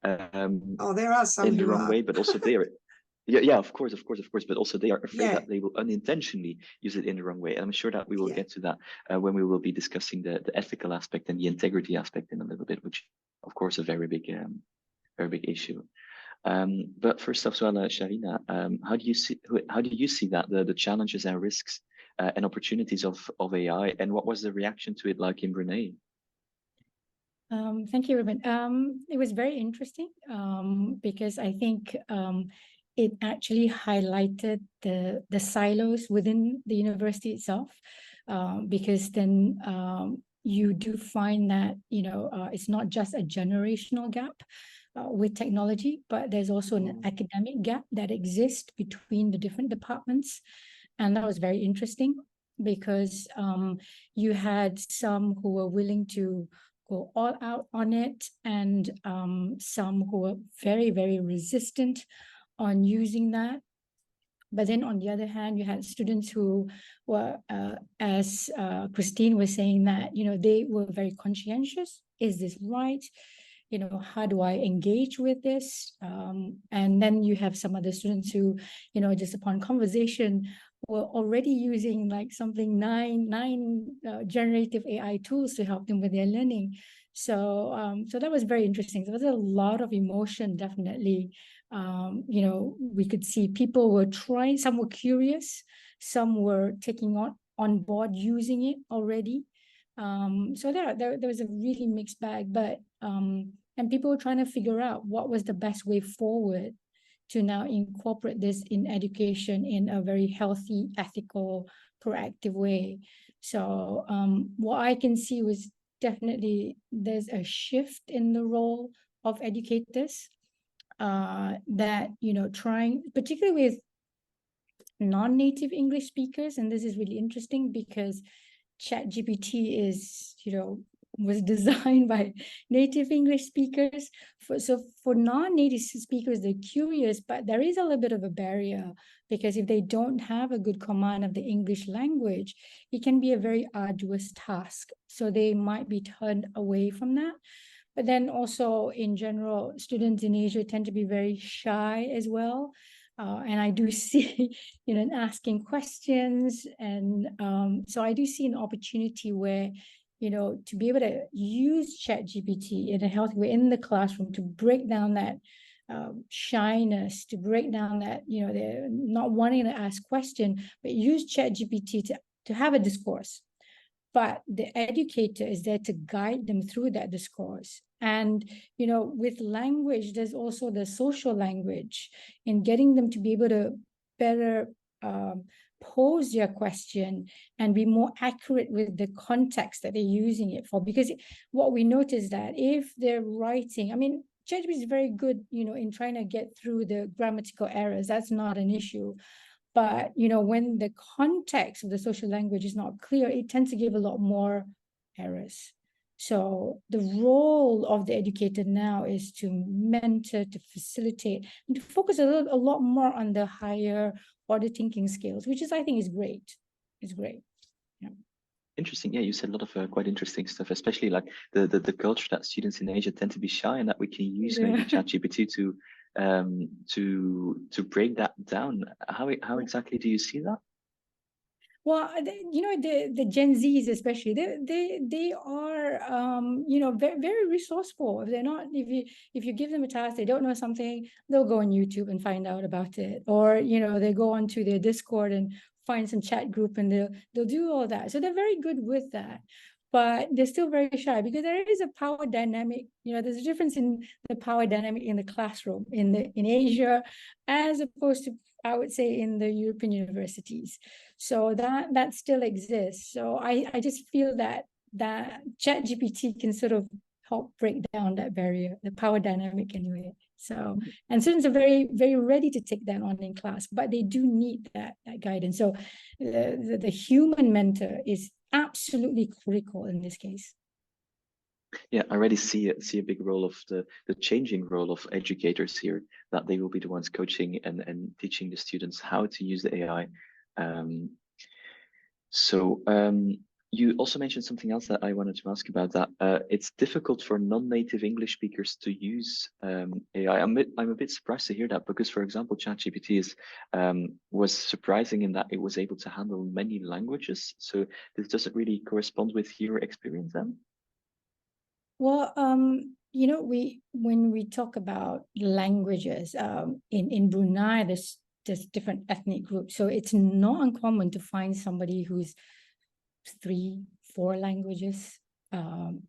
there are some in the wrong way, but also they are of course, but also they are afraid that they will unintentionally use it in the wrong way. And I'm sure that we will get to that when we will be discussing the ethical aspect and the integrity aspect in a little bit, which of course a very big issue. But first off, Sharina, how do you see that the challenges and risks and opportunities of AI, and what was the reaction to it like in Brunei? Thank you, Ruben. It was very interesting because I think it actually highlighted the silos within the university itself, because then you do find that, you know, it's not just a generational gap with technology, but there's also an academic gap that exists between the different departments. And that was very interesting because you had some who were willing to go all out on it, and some who were very, very resistant on using that. But then on the other hand, you had students who were, as Christine was saying, that, you know, they were very conscientious. Is this right? You know, how do I engage with this? And then you have some other students who, you know, just upon conversation were already using like something nine generative AI tools to help them with their learning. So that was very interesting. There was a lot of emotion, definitely. You know, we could see people were trying, some were curious, some were taking on board using it already. So there was a really mixed bag, but and people were trying to figure out what was the best way forward to now incorporate this in education in a very healthy, ethical, proactive way. So what I can see was definitely there's a shift in the role of educators that, you know, trying, particularly with non-native English speakers, and this is really interesting because ChatGPT is, you know, was designed by native English speakers. So for non-native speakers, they're curious, but there is a little bit of a barrier, because if they don't have a good command of the English language, it can be a very arduous task. So they might be turned away from that. But then also in general, students in Asia tend to be very shy as well. And I do see, asking questions. And so I do see an opportunity where, to be able to use ChatGPT in a healthy way in the classroom to break down that shyness, to break down that, they're not wanting to ask questions, but use ChatGPT to have a discourse. But the educator is there to guide them through that discourse. And, with language, there's also the social language in getting them to be able to better pose their question and be more accurate with the context that they're using it for. Because what we notice that if they're writing, ChatGPT is very good, in trying to get through the grammatical errors. That's not an issue. But, when the context of the social language is not clear, it tends to give a lot more errors. So the role of the educator now is to mentor, to facilitate, and to focus a lot more on the higher order thinking skills, which I think is great. It's great. Yeah. Interesting. Yeah, you said a lot of quite interesting stuff, especially like the culture that students in Asia tend to be shy, and that we can use maybe ChatGPT to break that down. How exactly do you see that? Well, the Gen Zs especially, they are very, very resourceful. If they're not, if you give them a task, they don't know something, they'll go on YouTube and find out about it, or they go onto their Discord and find some chat group, and they'll do all that. So they're very good with that, but they're still very shy, because there is a power dynamic. There's a difference in the power dynamic in the classroom in Asia, as opposed to, I would say, in the European universities. So that still exists. So I just feel that ChatGPT can sort of help break down that barrier, the power dynamic anyway. So, and students are very, very ready to take that on in class, but they do need that guidance. So the human mentor is absolutely critical in this case. Yeah, I already see a big role of the changing role of educators here, that they will be the ones coaching and teaching the students how to use the AI. You also mentioned something else that I wanted to ask about, that it's difficult for non-native English speakers to use AI. I'm a bit surprised to hear that, because, for example, ChatGPT was surprising in that it was able to handle many languages. So this doesn't really correspond with your experience then? Well, when we talk about languages, in Brunei, there's different ethnic groups. So it's not uncommon to find somebody who's 3-4 languages,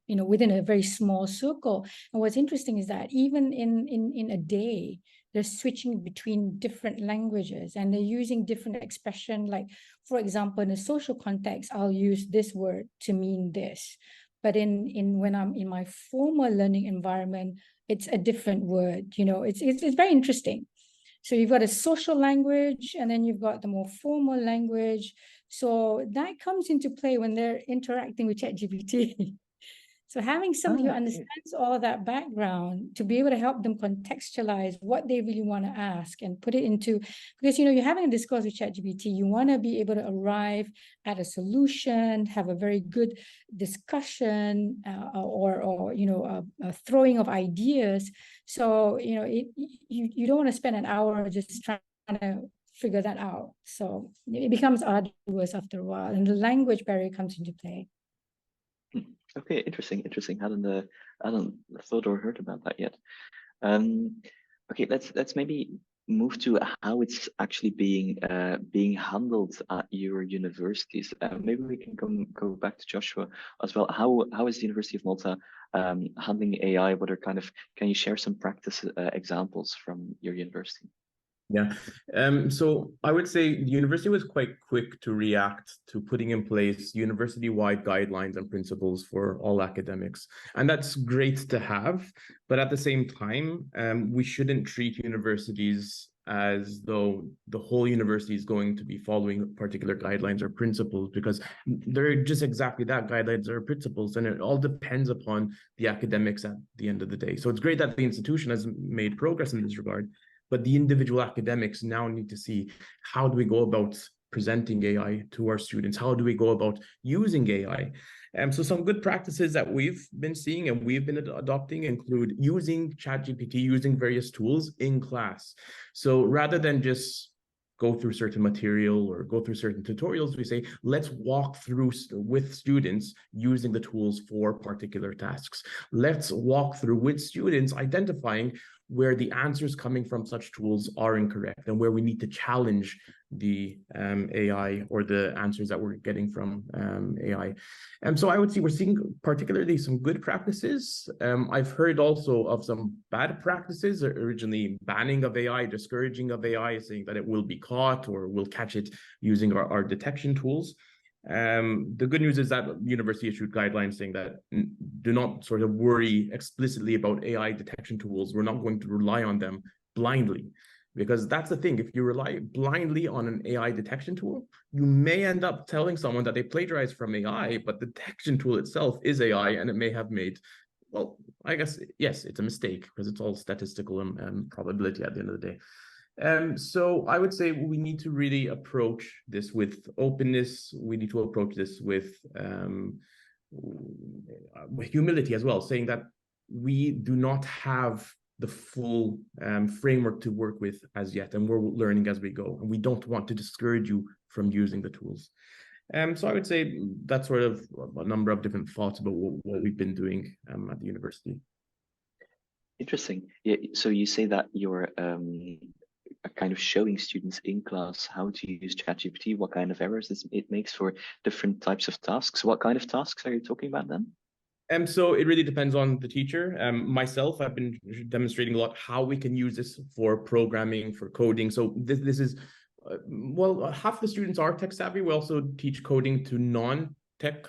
within a very small circle. And what's interesting is that even in a day, they're switching between different languages, and they're using different expression. Like, for example, in a social context, I'll use this word to mean this. But when I'm in my formal learning environment, it's a different word. It's very interesting. So you've got a social language, and then you've got the more formal language. So that comes into play when they're interacting with ChatGPT. So having somebody who understands all that background to be able to help them contextualize what they really want to ask and put it into, because you're having a discourse with ChatGPT, you want to be able to arrive at a solution, have a very good discussion, or a throwing of ideas. So you don't want to spend an hour just trying to figure that out. So it becomes arduous after a while, and the language barrier comes into play. Okay, interesting. Hadn't thought or heard about that yet. Okay, let's maybe move to how it's actually being handled at your universities. Maybe we can go back to Joshua as well. How is the University of Malta handling AI? What are can you share some practice examples from your university? Yeah, so I would say the university was quite quick to react to putting in place university-wide guidelines and principles for all academics. And that's great to have, but at the same time, we shouldn't treat universities as though the whole university is going to be following particular guidelines or principles, because they're just exactly that, guidelines or principles, and it all depends upon the academics at the end of the day. So it's great that the institution has made progress in this regard, but the individual academics now need to see, how do we go about presenting AI to our students? How do we go about using AI? So some good practices that we've been seeing and we've been adopting include using ChatGPT, using various tools in class. So rather than just go through certain material or go through certain tutorials, we say, let's walk through with students using the tools for particular tasks. Let's walk through with students identifying where the answers coming from such tools are incorrect and where we need to challenge the AI or the answers that we're getting from AI. And so I would say we're seeing particularly some good practices. I've heard also of some bad practices, originally banning of AI, discouraging of AI, saying that it will be caught or we'll catch it using our detection tools. The good news is that university issued guidelines saying that do not sort of worry explicitly about AI detection tools. We're not going to rely on them blindly, because that's the thing. If you rely blindly on an AI detection tool, you may end up telling someone that they plagiarized from AI, but the detection tool itself is AI, and it may have made, well, I guess, yes, it's a mistake because it's all statistical and probability at the end of the day. So I would say we need to really approach this with openness. We need to approach this with humility as well, saying that we do not have the full framework to work with as yet, and we're learning as we go, and we don't want to discourage you from using the tools. So I would say that's sort of a number of different thoughts about what we've been doing at the university. Interesting. Yeah. So you say that you're kind of showing students in class how to use ChatGPT, what kind of errors it makes for different types of tasks. What kind of tasks are you talking about then? So it really depends on the teacher. Myself, I've been demonstrating a lot how we can use this for programming, for coding. So this is, well, half the students are tech savvy. We also teach coding to non-tech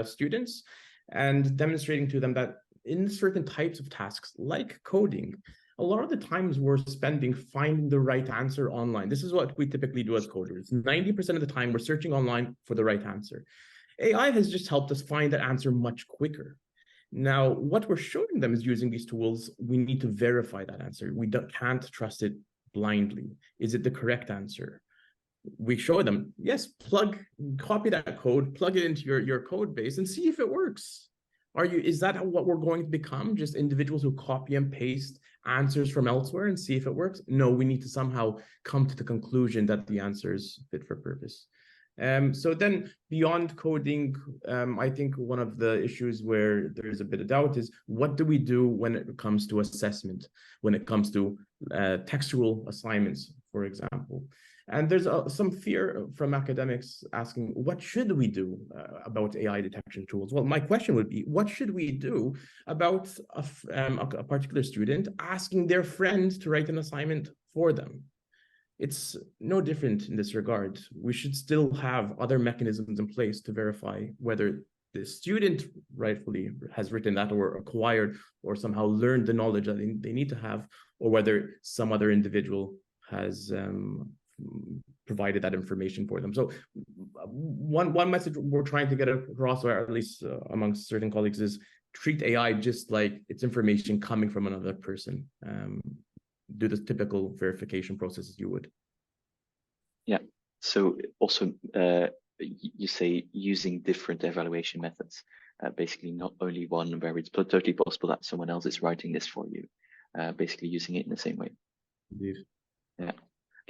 students, and demonstrating to them that in certain types of tasks like coding, a lot of the times we're spending finding the right answer online. This is what we typically do as coders. 90% of the time we're searching online for the right answer. AI has just helped us find that answer much quicker. Now, what we're showing them is using these tools, we need to verify that answer. We can't trust it blindly. Is it the correct answer? We show them, yes, copy that code, plug it into your code base and see if it works. Is that what we're going to become? Just individuals who copy and paste answers from elsewhere and see if it works? No, we need to somehow come to the conclusion that the answer is fit for purpose. So then beyond coding, I think one of the issues where there's a bit of doubt is, what do we do when it comes to assessment, when it comes to textual assignments, for example? And there's some fear from academics asking, what should we do about AI detection tools? Well, my question would be, what should we do about a particular student asking their friend to write an assignment for them? It's no different in this regard. We should still have other mechanisms in place to verify whether the student rightfully has written that or acquired or somehow learned the knowledge that they need to have, or whether some other individual has provided that information for them. So one message we're trying to get across, or at least amongst certain colleagues, is treat AI just like it's information coming from another person. Do the typical verification processes you would. Yeah. So also you say using different evaluation methods, basically not only one where it's totally possible that someone else is writing this for you, basically using it in the same way. Indeed. Yeah.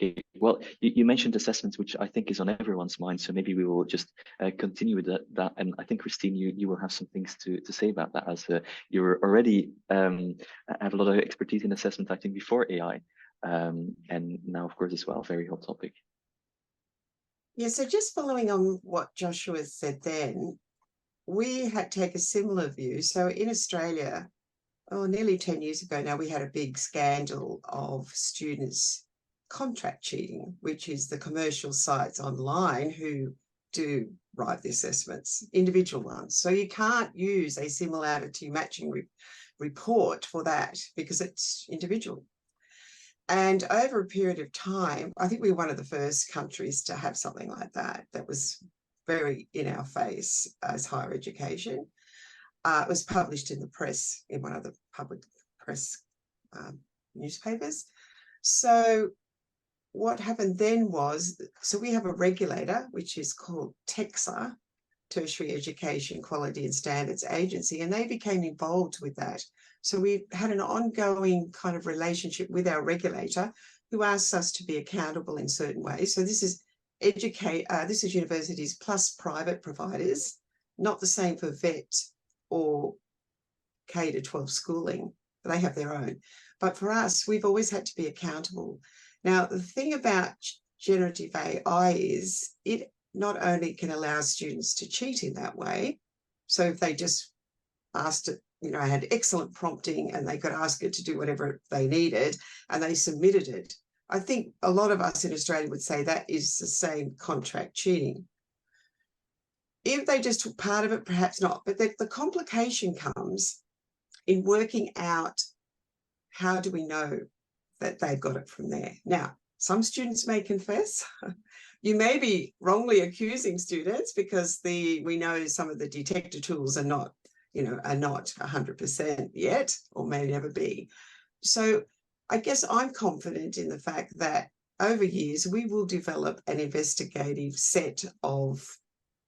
Okay. Well, you mentioned assessments, which I think is on everyone's mind. So maybe we will just continue with that. And I think, Christine, you will have some things to say about that, as you're already have a lot of expertise in assessment, I think, before AI, and now, of course, as well, very hot topic. Yeah. So just following on what Joshua said, then we had to take a similar view. So in Australia, nearly 10 years ago now, we had a big scandal of students contract cheating, which is the commercial sites online who do write the assessments, individual ones. So you can't use a similarity matching report for that because it's individual. And over a period of time, I think we were one of the first countries to have something like that. That was very in our face as higher education. It was published in the press, in one of the public press newspapers. So what happened then was, so we have a regulator, which is called TEQSA, Tertiary Education Quality and Standards Agency, and they became involved with that. So we had an ongoing kind of relationship with our regulator, who asks us to be accountable in certain ways. So this is this is universities plus private providers, not the same for VET or K-12 schooling. They have their own. But for us, we've always had to be accountable. Now, the thing about generative AI is it not only can allow students to cheat in that way. So if they just asked it, you know, had excellent prompting and they could ask it to do whatever they needed and they submitted it. I think a lot of us in Australia would say that is the same contract cheating. If they just took part of it, perhaps not. But the complication comes in working out how do we know that they've got it from there. Now, some students may confess. You may be wrongly accusing students because we know some of the detector tools are not, you know, are not 100% yet, or may never be. So I guess I'm confident in the fact that over years, we will develop an investigative set of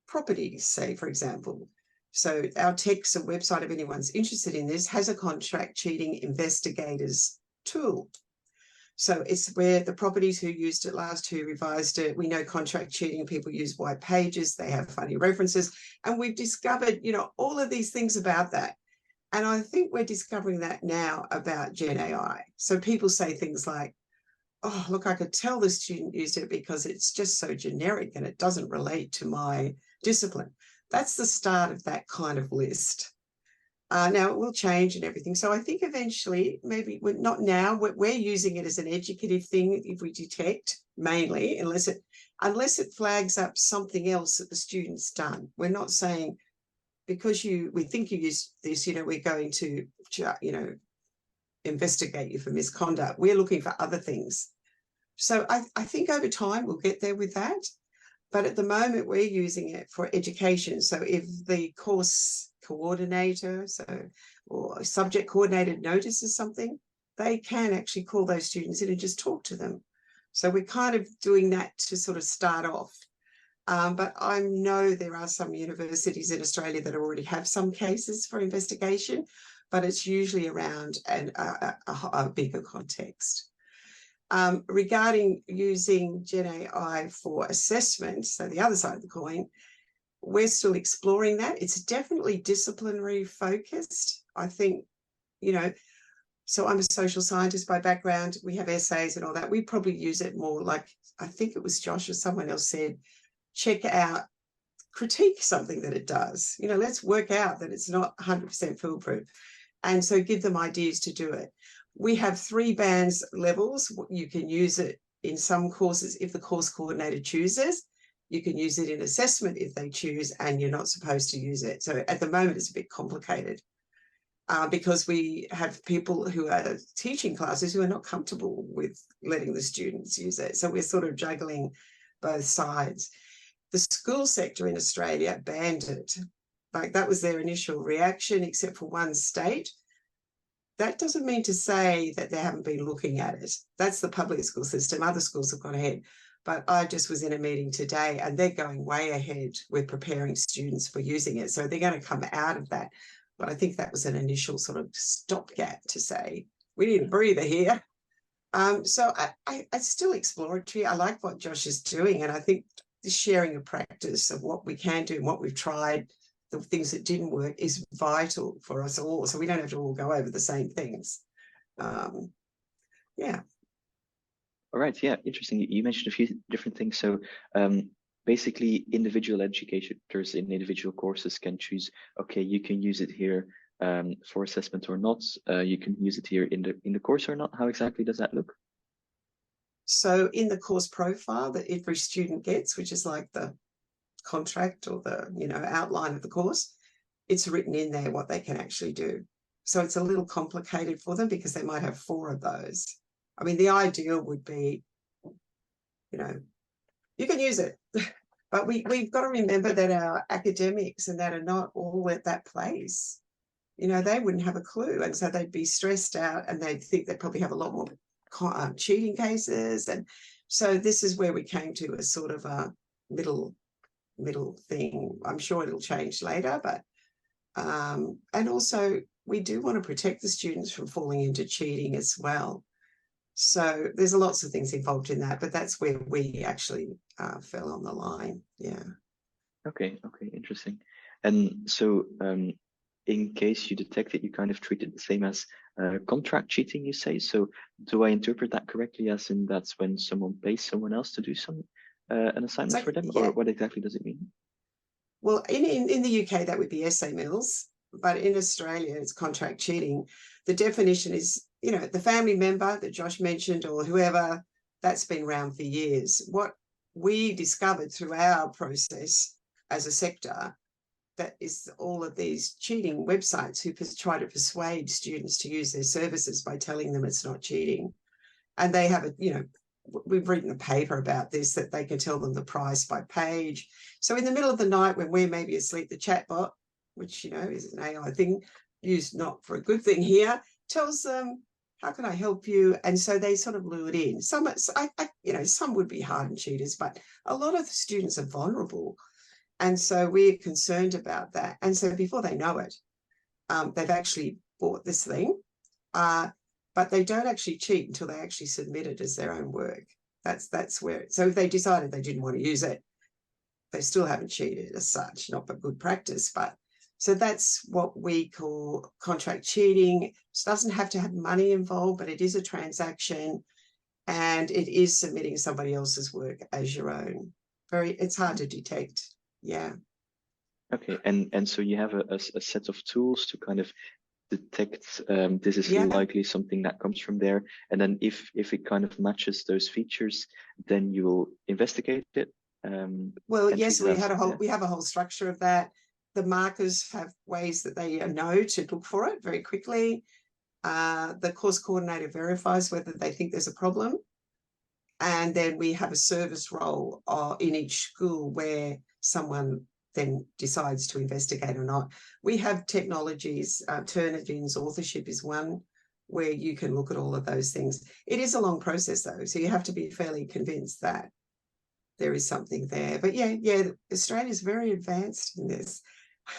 properties, say, for example. So our TEQSA website, if anyone's interested in this, has a contract cheating investigators tool. So it's where the properties who used it last, who revised it, we know contract cheating, people use white pages, they have funny references, and we've discovered, you know, all of these things about that. And I think we're discovering that now about Gen AI. So people say things like, oh, look, I could tell the student used it because it's just so generic and it doesn't relate to my discipline. That's the start of that kind of list. Now it will change and everything. So I think eventually, maybe not now, we're using it as an educative thing if we detect, mainly, unless it flags up something else that the student's done. We're not saying because we think you use this, you know, we're going to, you know, investigate you for misconduct. We're looking for other things. So I think over time we'll get there with that. But at the moment, we're using it for education. So if the course coordinator, or subject coordinator notices something, they can actually call those students in and just talk to them. So we're kind of doing that to sort of start off. But I know there are some universities in Australia that already have some cases for investigation, but it's usually around a bigger context. Regarding using Gen AI for assessment, so the other side of the coin, we're still exploring that. It's definitely disciplinary focused. I think, you know, so I'm a social scientist by background. We have essays and all that. We probably use it more like, I think it was Josh or someone else said, check out, critique something that it does. You know, let's work out that it's not 100% foolproof. And so give them ideas to do it. We have 3 bands levels. You can use it in some courses if the course coordinator chooses. You can use it in assessment if they choose, and you're not supposed to use it. So at the moment, it's a bit complicated because we have people who are teaching classes who are not comfortable with letting the students use it. So we're sort of juggling both sides. The school sector in Australia banned it. Like that was their initial reaction, except for one state. That doesn't mean to say that they haven't been looking at it. That's the public school system. Other schools have gone ahead. But I just was in a meeting today and they're going way ahead with preparing students for using it. So they're going to come out of that. But I think that was an initial sort of stopgap to say, we need a breather here. So it's still exploratory. I like what Josh is doing. And I think the sharing of practice of what we can do and what we've tried, the things that didn't work, is vital for us all. So we don't have to all go over the same things. Yeah. All right. Yeah. Interesting. You mentioned a few different things. So basically individual educators in individual courses can choose, okay, you can use it here for assessment or not. You can use it here in the course or not. How exactly does that look? So in the course profile that every student gets, which is like the contract or the, you know, outline of the course, it's written in there what they can actually do. So it's a little complicated for them because they might have 4 of those. I mean, the ideal would be, you know, you can use it, but we've got to remember that our academics and that are not all at that place. You know, they wouldn't have a clue, and so they'd be stressed out, and they'd think they'd probably have a lot more cheating cases. And so this is where we came to a sort of a middle thing. I'm sure it'll change later, but and also we do want to protect the students from falling into cheating as well. So there's lots of things involved in that, but that's where we actually fell on the line. Yeah. Okay, interesting. And so in case you detect it, you kind of treat it the same as contract cheating, you say. So do I interpret that correctly, as in that's when someone pays someone else to do some an assignment for them, yeah. or what exactly does it mean? Well, in the UK, that would be ASEM, but in Australia, it's contract cheating. The definition is, you know, the family member that Josh mentioned or whoever, that's been around for years. What we discovered through our process as a sector, that is all of these cheating websites who try to persuade students to use their services by telling them it's not cheating. And they have a, you know, we've written a paper about this, that they can tell them the price by page. So in the middle of the night when we're maybe asleep, the chatbot, which, you know, is an AI thing, used not for a good thing here, tells them, how can I help you? And so they sort of lure it in. Some, you know, some would be hardened cheaters, but a lot of the students are vulnerable. And so we're concerned about that. And so before they know it, they've actually bought this thing, but they don't actually cheat until they actually submit it as their own work. That's where, so if they decided they didn't want to use it, they still haven't cheated as such, not for good practice. But so that's what we call contract cheating. It doesn't have to have money involved, but it is a transaction, and it is submitting somebody else's work as your own. It's hard to detect. Yeah. Okay, and so you have a set of tools to kind of detect this is likely something that comes from there, and then if it kind of matches those features, then you will investigate it. Well, yes, we have a whole structure of that. The markers have ways that they know to look for it very quickly. The course coordinator verifies whether they think there's a problem, and then we have a service role in each school where someone then decides to investigate or not. We have technologies, Turnitin's authorship is one where you can look at all of those things. It is a long process though, so you have to be fairly convinced that there is something there. But yeah, Australia's very advanced in this.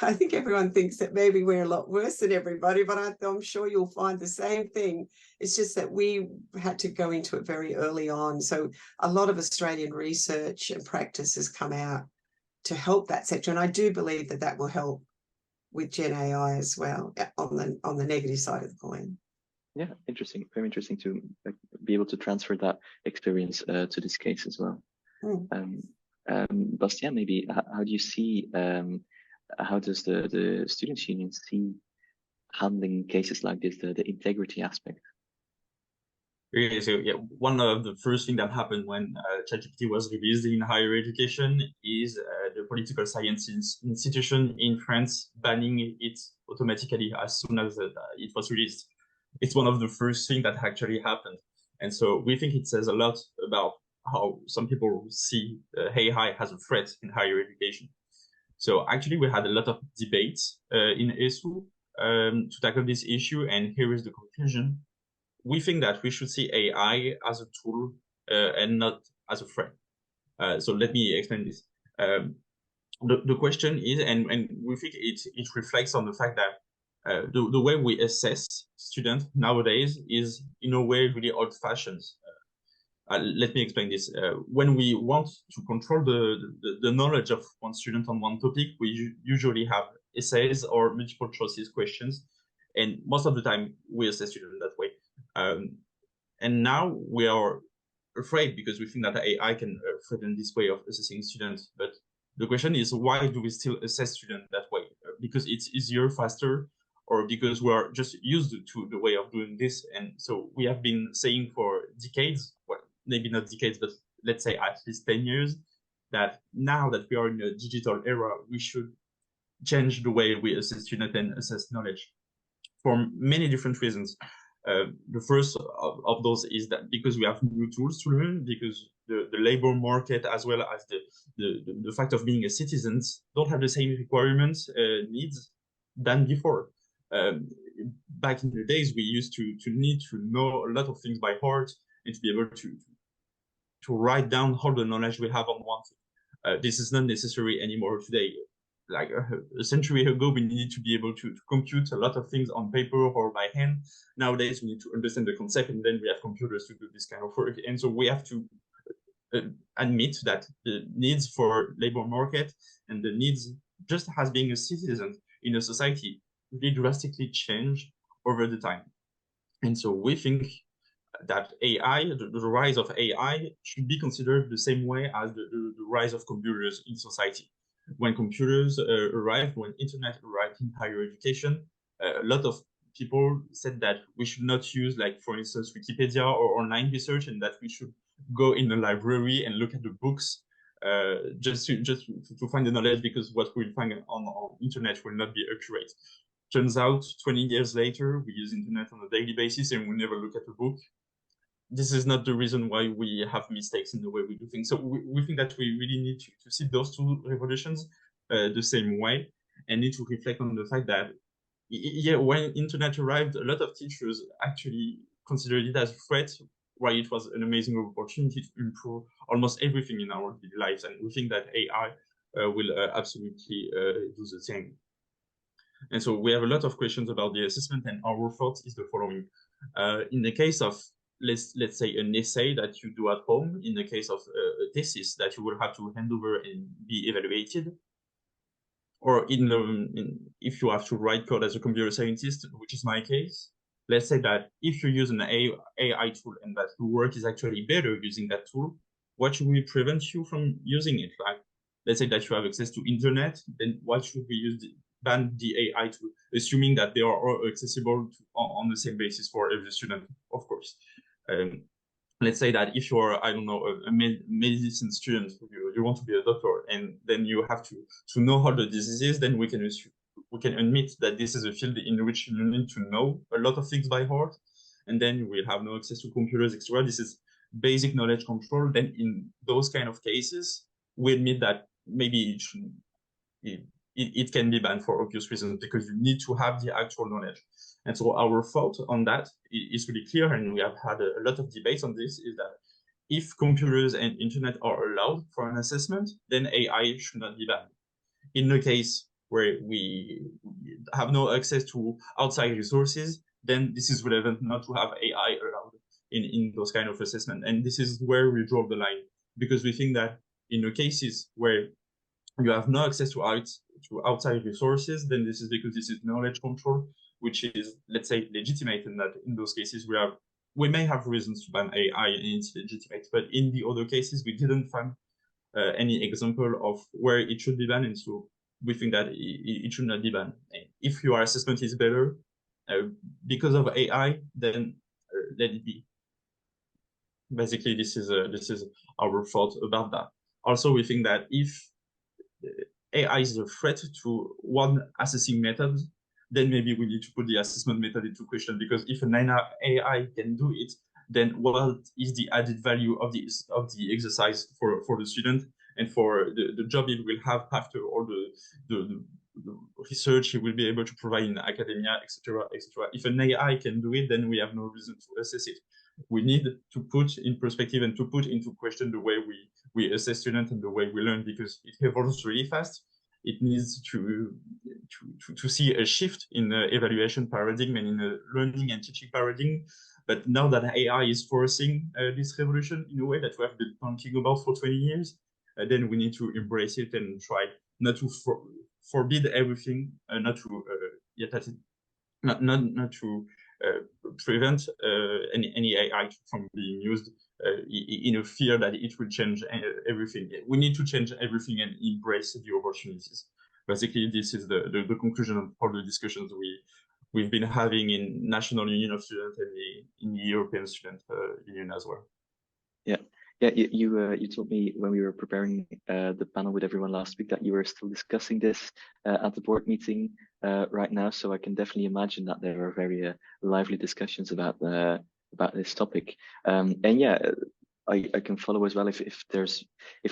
I think everyone thinks that maybe we're a lot worse than everybody, but I'm sure you'll find the same thing. It's just that we had to go into it very early on. So a lot of Australian research and practice has come out to help that sector. And I do believe that that will help with Gen AI as well on the negative side of the coin. Yeah, interesting. Very interesting to be able to transfer that experience to this case as well. Bastien, maybe how do you see, how does the students' union see handling cases like this, the integrity aspect? Okay, so yeah, one of the first things that happened when ChatGPT was released in higher education is the political science institution in France banning it automatically as soon as it was released. It's one of the first things that actually happened. And so we think it says a lot about how some people see AI as a threat in higher education. So actually, we had a lot of debates in ESU to tackle this issue, and here is the conclusion. We think that we should see AI as a tool and not as a threat. So let me explain this. The question is, and we think it reflects on the fact that the way we assess students nowadays is in a way really old-fashioned. Let me explain this. When we want to control the knowledge of one student on one topic, we usually have essays or multiple choices questions. And most of the time, we assess students that way. And now we are afraid because we think that AI can threaten this way of assessing students. But the question is, why do we still assess students that way? Because it's easier, faster, or because we are just used to the way of doing this. And so we have been saying for decades, well, maybe not decades, but let's say at least 10 years, that now that we are in a digital era, we should change the way we assess students and assess knowledge for many different reasons. The first of those is that because we have new tools to learn, because the labor market as well as the fact of being a citizen don't have the same requirements, needs than before. Back in the days, we used to need to know a lot of things by heart and to be able to write down all the knowledge we have on one thing. This is not necessary anymore today. Like a century ago, we needed to be able to compute a lot of things on paper or by hand. Nowadays, we need to understand the concept, and then we have computers to do this kind of work. And so we have to admit that the needs for labor market and the needs just as being a citizen in a society really drastically change over the time. And so we think that AI, the rise of AI, should be considered the same way as the rise of computers in society. When computers arrived, when internet arrived in higher education, a lot of people said that we should not use, like, for instance, Wikipedia or online research, and that we should go in the library and look at the books just to find the knowledge, because what we'll find on internet will not be accurate. Turns out 20 years later, we use internet on a daily basis and we never look at a book. This is not the reason why we have mistakes in the way we do things. So we think that we really need to see those two revolutions the same way, and need to reflect on the fact that, yeah, when internet arrived, a lot of teachers actually considered it as a threat, while it was an amazing opportunity to improve almost everything in our daily lives. And we think that AI will absolutely do the same. And so we have a lot of questions about the assessment, and our thought is the following. In the case of, let's say, an essay that you do at home, in the case of a thesis that you will have to hand over and be evaluated, or if you have to write code as a computer scientist, which is my case, let's say that if you use an AI tool and that your work is actually better using that tool, what should we prevent you from using it? Like, let's say that you have access to internet, then what should we ban the AI tool, assuming that they are all accessible on the same basis for every student, of course. Let's say that if you're, I don't know, a medicine student, you want to be a doctor, and then you have to know all the diseases, then we can admit that this is a field in which you need to know a lot of things by heart, and then you will have no access to computers, etc. This is basic knowledge control. Then in those kind of cases, we admit that maybe it can be banned for obvious reasons, because you need to have the actual knowledge. And so our thought on that is really clear, and we have had a lot of debates on this, is that if computers and internet are allowed for an assessment, then AI should not be banned. In the case where we have no access to outside resources, then this is relevant not to have AI allowed in those kind of assessment. And this is where we draw the line, because we think that in the cases where you have no access to outside resources, then this is because this is knowledge control, which is, let's say, legitimate, and that in those cases we may have reasons to ban AI and it's legitimate. But in the other cases, we didn't find any example of where it should be banned, and so we think that it should not be banned. If your assessment is better because of AI, then let it be. Basically, this is our thought about that. Also, we think that if AI is a threat to one assessing method, then maybe we need to put the assessment method into question, because if an AI can do it, then what is the added value of the exercise for the student and for the job it will have after, or the research he will be able to provide in academia, etc., etc. If an AI can do it, then we have no reason to assess it. We need to put in perspective and to put into question the way we assess students and the way we learn, because it evolves really fast. It needs to see a shift in the evaluation paradigm and in the learning and teaching paradigm. But now that AI is forcing this revolution in a way that we have been talking about for 20 years, then we need to embrace it and try not to forbid everything, not to prevent any AI from being used in a fear that it will change everything. We need to change everything and embrace the opportunities. Basically, this is the conclusion of all the discussions we've been having in National Union of Students and in the European Student Union as well. Yeah, Yeah, you told me when we were preparing the panel with everyone last week that you were still discussing this at the board meeting right now. So I can definitely imagine that there are very lively discussions about this topic. And yeah, I can follow as well. If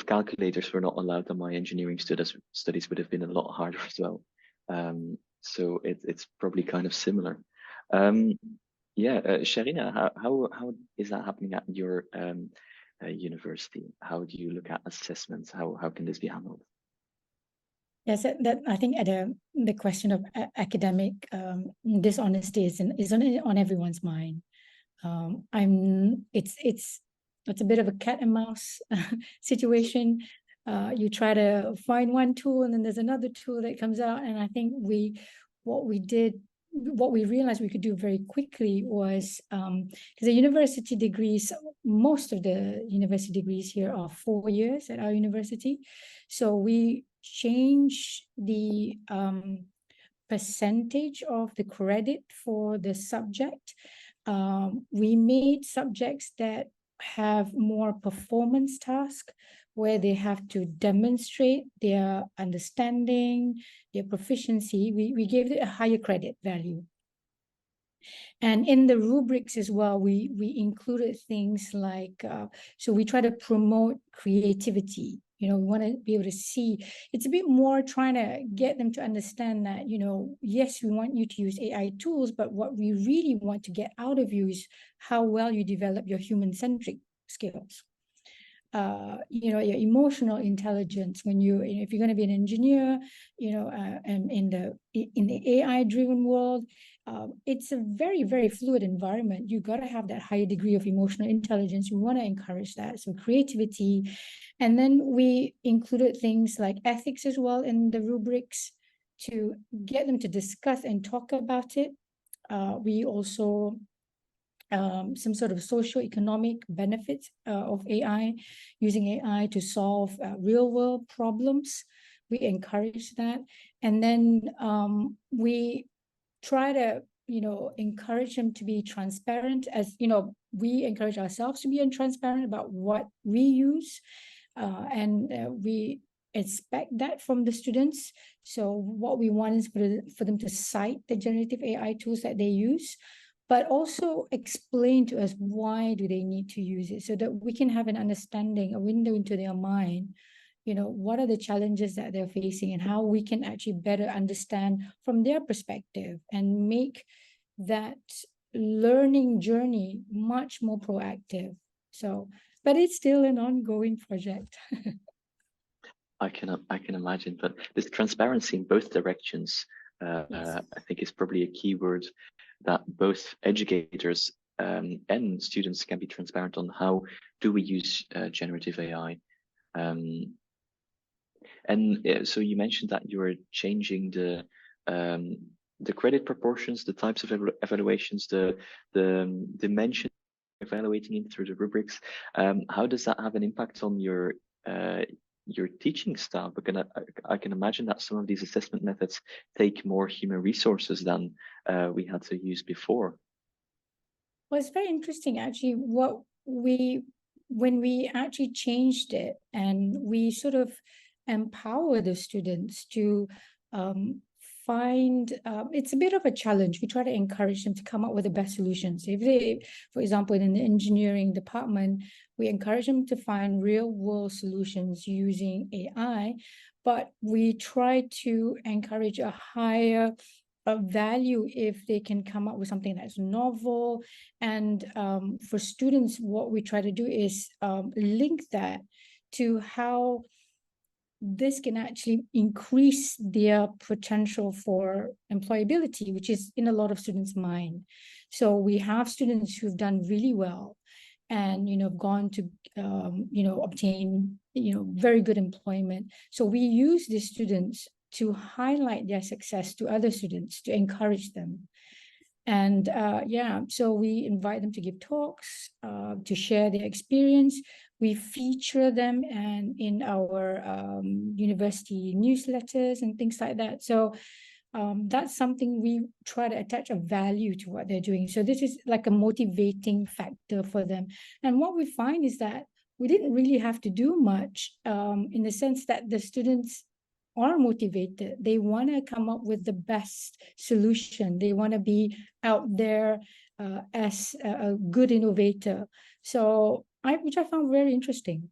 calculators were not allowed, then my engineering studies would have been a lot harder as well. So it's probably kind of similar. Yeah, Sharina, how is that happening at your university? How do you look at assessments? How can this be handled? Yes, that I think at the question of academic dishonesty is on everyone's mind. It's a bit of a cat and mouse situation. You try to find one tool and then there's another tool that comes out, and I think what we realized we could do very quickly was because the university degrees, most of the university degrees here are 4 years at our university, so we change the percentage of the credit for the subject. We made subjects that have more performance tasks where they have to demonstrate their understanding, their proficiency. We gave it a higher credit value. And in the rubrics as well, we included things like, so we try to promote creativity. We want to be able to see, it's a bit more trying to get them to understand that, yes, we want you to use AI tools, but what we really want to get out of you is how well you develop your human-centric skills. Your emotional intelligence when if you're going to be an engineer, and in the AI-driven world, it's a very, very fluid environment. You got to have that higher degree of emotional intelligence. We want to encourage that. So creativity. And then we included things like ethics as well in the rubrics to get them to discuss and talk about it. We also some sort of socio-economic benefits of AI, using AI to solve real-world problems. We encourage that. And then we try to, encourage them to be transparent, as, we encourage ourselves to be transparent about what we use. And we expect that from the students. So what we want is for them to cite the generative AI tools that they use, but also explain to us why do they need to use it, so that we can have an understanding, a window into their mind, what are the challenges that they're facing and how we can actually better understand from their perspective and make that learning journey much more proactive. So, but it's still an ongoing project. I can imagine, but this transparency in both directions, yes. I think is probably a key word, that both educators and students can be transparent on how do we use generative AI. So you mentioned that you were changing the credit proportions, the types of evaluations, the dimension evaluating it through the rubrics. How does that have an impact on your teaching staff? Because I can imagine that some of these assessment methods take more human resources than we had to use before. Well, it's very interesting, actually, when we actually changed it and we sort of empower the students to find, it's a bit of a challenge. We try to encourage them to come up with the best solutions. If they, for example, in the engineering department, we encourage them to find real world solutions using AI, but we try to encourage a higher value if they can come up with something that's novel. And for students, what we try to do is link that to how this can actually increase their potential for employability, which is in a lot of students' mind. So we have students who've done really well and, gone to, obtain, very good employment. So we use these students to highlight their success to other students, to encourage them. And so we invite them to give talks, to share their experience. We feature them in our university newsletters and things like that. So that's something we try to attach a value to what they're doing. So this is like a motivating factor for them. And what we find is that we didn't really have to do much in the sense that the students are motivated. They want to come up with the best solution. They want to be out there as a good innovator. So which I found very interesting.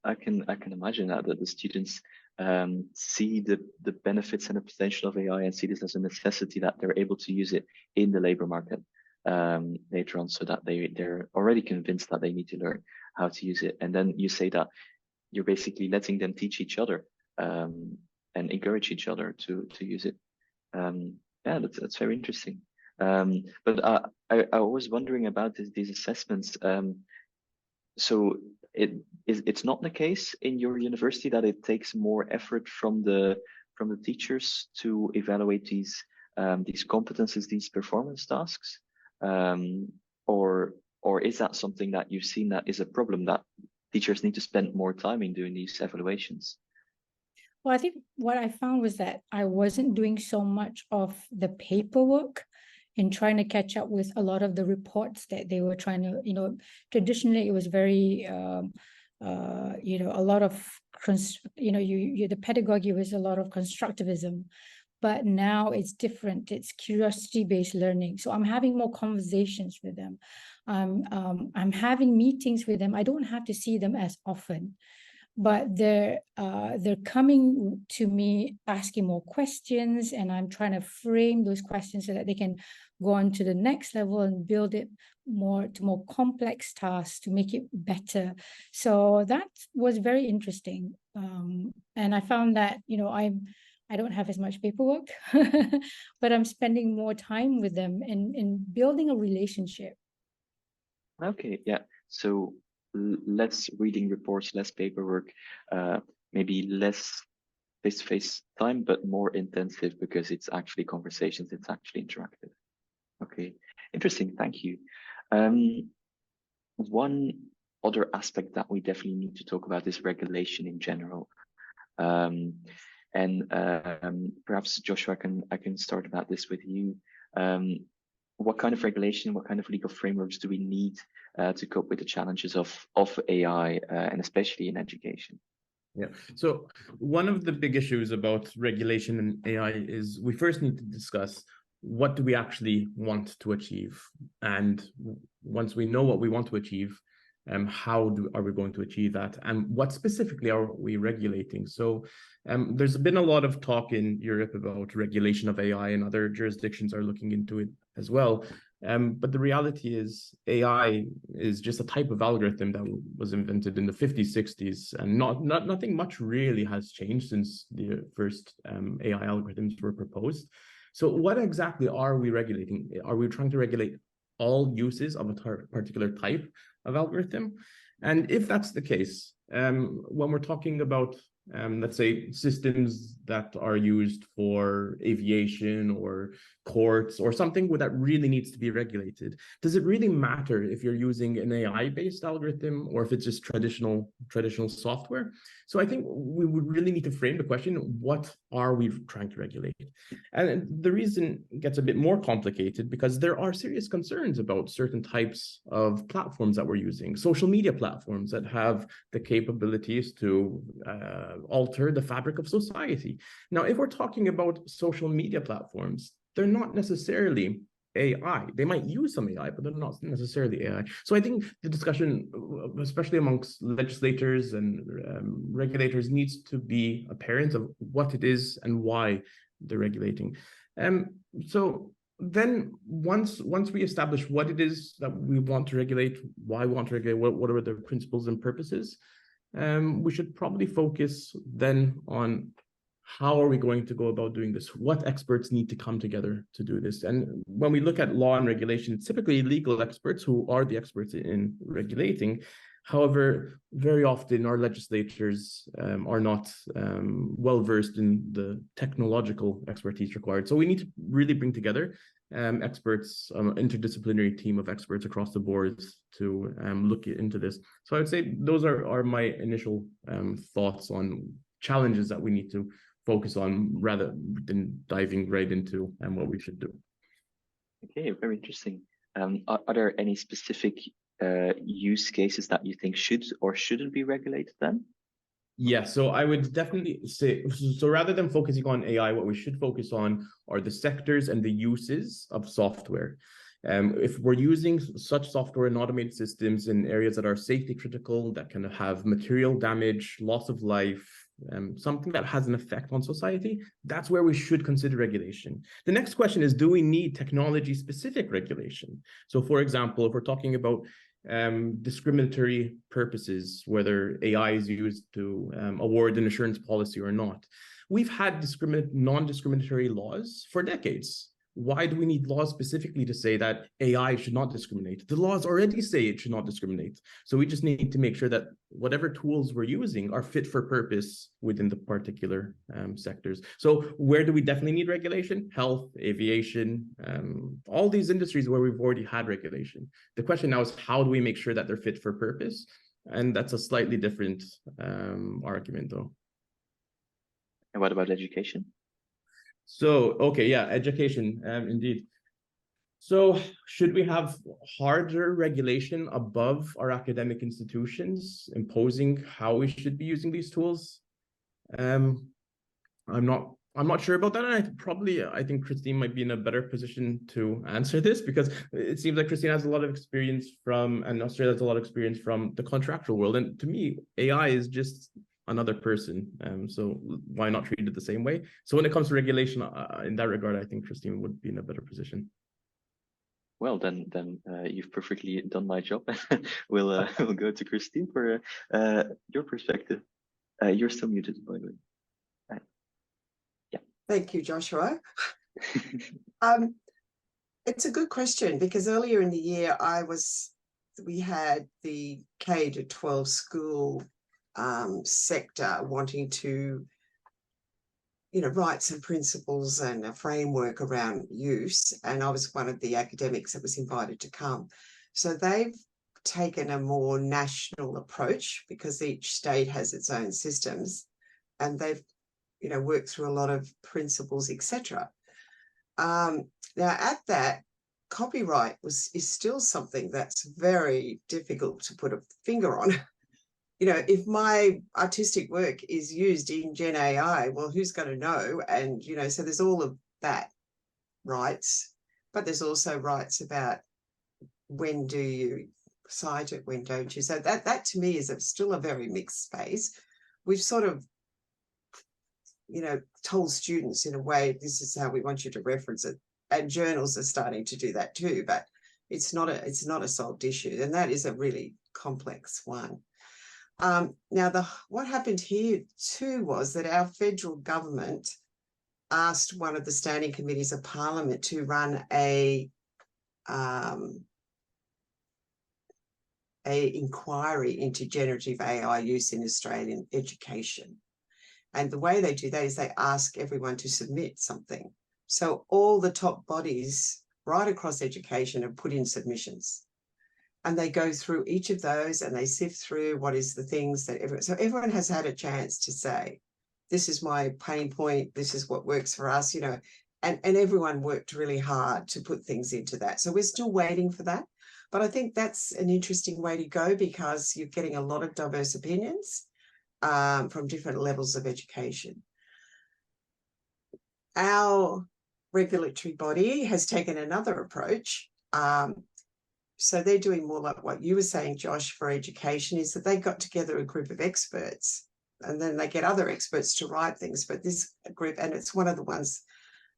I can imagine that the students see the benefits and the potential of AI and see this as a necessity, that they're able to use it in the labor market later on, so that they're already convinced that they need to learn how to use it. And then you say that you're basically letting them teach each other and encourage each other to use it. Yeah, that's very interesting. But I was wondering about these assessments. So it's not the case in your university that it takes more effort from the teachers to evaluate these competences, these performance tasks, or is that something that you've seen that is a problem, that teachers need to spend more time in doing these evaluations? Well, I think what I found was that I wasn't doing so much of the paperwork in trying to catch up with a lot of the reports that they were trying to, traditionally it was very, a lot of, the pedagogy was a lot of constructivism, but now it's different. It's curiosity-based learning. So I'm having more conversations with them. I'm having meetings with them. I don't have to see them as often, but they're coming to me asking more questions, and I'm trying to frame those questions so that they can go on to the next level and build it more complex tasks to make it better. So that was very interesting. And I found that, I don't have as much paperwork, but I'm spending more time with them in building a relationship. Okay, yeah. So less reading reports, less paperwork, maybe less face-to-face time, but more intensive because it's actually conversations, it's actually interactive. Okay, interesting, thank you. One other aspect that we definitely need to talk about is regulation in general. Perhaps Joshua, I can start about this with you. What kind of regulation, what kind of legal frameworks do we need to cope with the challenges of AI, and especially in education? Yeah, so one of the big issues about regulation in AI is we first need to discuss what do we actually want to achieve. And once we know what we want to achieve, how are we going to achieve that? And what specifically are we regulating? So there's been a lot of talk in Europe about regulation of AI, and other jurisdictions are looking into it as well. But the reality is AI is just a type of algorithm that was invented in the 50s, 60s, and nothing much really has changed since the first AI algorithms were proposed. So what exactly are we regulating? Are we trying to regulate all uses of a particular type of algorithm? And if that's the case, when we're talking about, let's say, systems that are used for aviation or courts or something that really needs to be regulated, does it really matter if you're using an AI-based algorithm or if it's just traditional software? So I think we would really need to frame the question, what are we trying to regulate? And the reason gets a bit more complicated because there are serious concerns about certain types of platforms that we're using, social media platforms that have the capabilities to alter the fabric of society. Now, if we're talking about social media platforms, they're not necessarily AI. They might use some AI, but they're not necessarily AI. So I think the discussion, especially amongst legislators and regulators, needs to be apparent of what it is and why they're regulating. So then once we establish what it is that we want to regulate, why we want to regulate, what are the principles and purposes, we should probably focus then on how are we going to go about doing this? What experts need to come together to do this? And when we look at law and regulation, it's typically legal experts who are the experts in regulating. However, very often our legislators are not well versed in the technological expertise required. So we need to really bring together experts, interdisciplinary team of experts across the board to look into this. So I would say those are my initial thoughts on challenges that we need to focus on rather than diving right into what we should do. Okay, very interesting. Are there any specific use cases that you think should or shouldn't be regulated then? Yeah, so I would definitely say, so rather than focusing on AI, what we should focus on are the sectors and the uses of software. If we're using such software and automated systems in areas that are safety critical, that can have material damage, loss of life, something that has an effect on society, that's where we should consider regulation. The next question is, do we need technology-specific regulation? So for example, if we're talking about discriminatory purposes, whether AI is used to award an insurance policy or not. We've had non-discriminatory laws for decades. Why do we need laws specifically to say that AI should not discriminate? The laws already say it should not discriminate. So we just need to make sure that whatever tools we're using are fit for purpose within the particular sectors. So where do we definitely need regulation? Health, aviation, all these industries where we've already had regulation. The question now is, how do we make sure that they're fit for purpose? And that's a slightly different argument though. And what about education? So, okay, yeah, education, indeed. So should we have harder regulation above our academic institutions, imposing how we should be using these tools? I'm not sure about that. And I think Christine might be in a better position to answer this, because it seems like Christine has a lot of experience and Australia has a lot of experience from the contractual world. And to me, AI is just another person, so why not treat it the same way? So when it comes to regulation, in that regard, I think Christine would be in a better position. Well, then you've perfectly done my job. We'll go to Christine for your perspective. You're still muted, by the way. Yeah. Thank you, Joshua. It's a good question, because earlier in the year we had the K-12 school sector wanting to, write some principles and a framework around use. And I was one of the academics that was invited to come. So they've taken a more national approach, because each state has its own systems, and they've, worked through a lot of principles, etc. Now at that, copyright is still something that's very difficult to put a finger on. If my artistic work is used in Gen AI, well, who's going to know? And, so there's all of that rights, but there's also rights about when do you cite it, when don't you? So that to me is still a very mixed space. We've sort of, told students in a way, this is how we want you to reference it. And journals are starting to do that too, but it's not a solved issue. And that is a really complex one. Now, what happened here too was that our federal government asked one of the standing committees of Parliament to run a inquiry into generative AI use in Australian education. And the way they do that is they ask everyone to submit something. So all the top bodies right across education have put in submissions. And they go through each of those and they sift through what is the things that everyone has had a chance to say, this is my pain point, this is what works for us, and everyone worked really hard to put things into that. So we're still waiting for that. But I think that's an interesting way to go, because you're getting a lot of diverse opinions from different levels of education. Our regulatory body has taken another approach. So they're doing more like what you were saying, Josh, for education, is that they got together a group of experts, and then they get other experts to write things. But this group, and it's one of the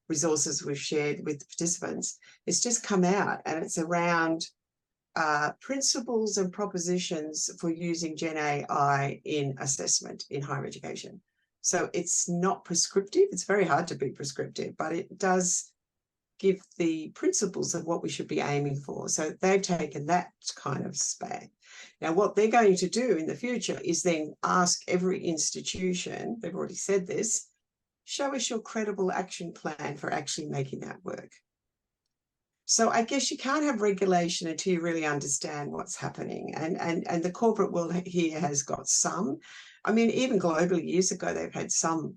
resources we've shared with the participants, it's just come out, and it's around principles and propositions for using Gen AI in assessment in higher education. So it's not prescriptive. It's very hard to be prescriptive, but it does give the principles of what we should be aiming for. So they've taken that kind of span. Now, what they're going to do in the future is then ask every institution, they've already said this, show us your credible action plan for actually making that work. So I guess you can't have regulation until you really understand what's happening. And the corporate world here has got some. I mean, even globally, years ago, they've had some,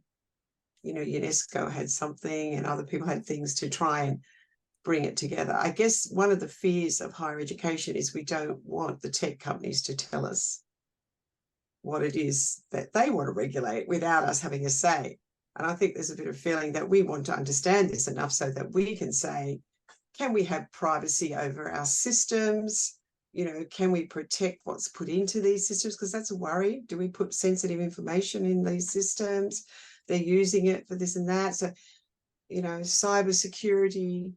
UNESCO had something, and other people had things to try and bring it together. I guess one of the fears of higher education is we don't want the tech companies to tell us what it is that they want to regulate without us having a say. And I think there's a bit of feeling that we want to understand this enough so that we can say, can we have privacy over our systems? You know, can we protect what's put into these systems? Because that's a worry. Do we put sensitive information in these systems? They're using it for this and that. So, you know, cybersecurity,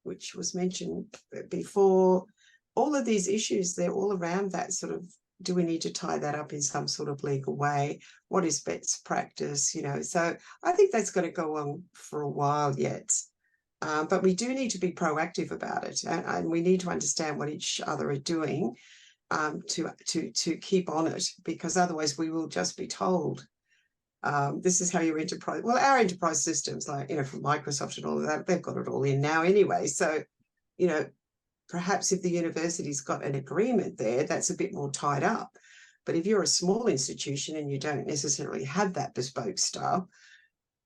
which was mentioned before, all of these issues, they're all around that sort of, do we need to tie that up in some sort of legal way? What is best practice? You know, so I think that's going to go on for a while yet. But we do need to be proactive about it, and we need to understand what each other are doing to keep on it, because otherwise we will just be told, this is how your enterprise, well, our enterprise systems, like, you know, from Microsoft and all of that, they've got it all in now anyway. So, you know, perhaps if the university's got an agreement there, that's a bit more tied up. But if you're a small institution and you don't necessarily have that bespoke style,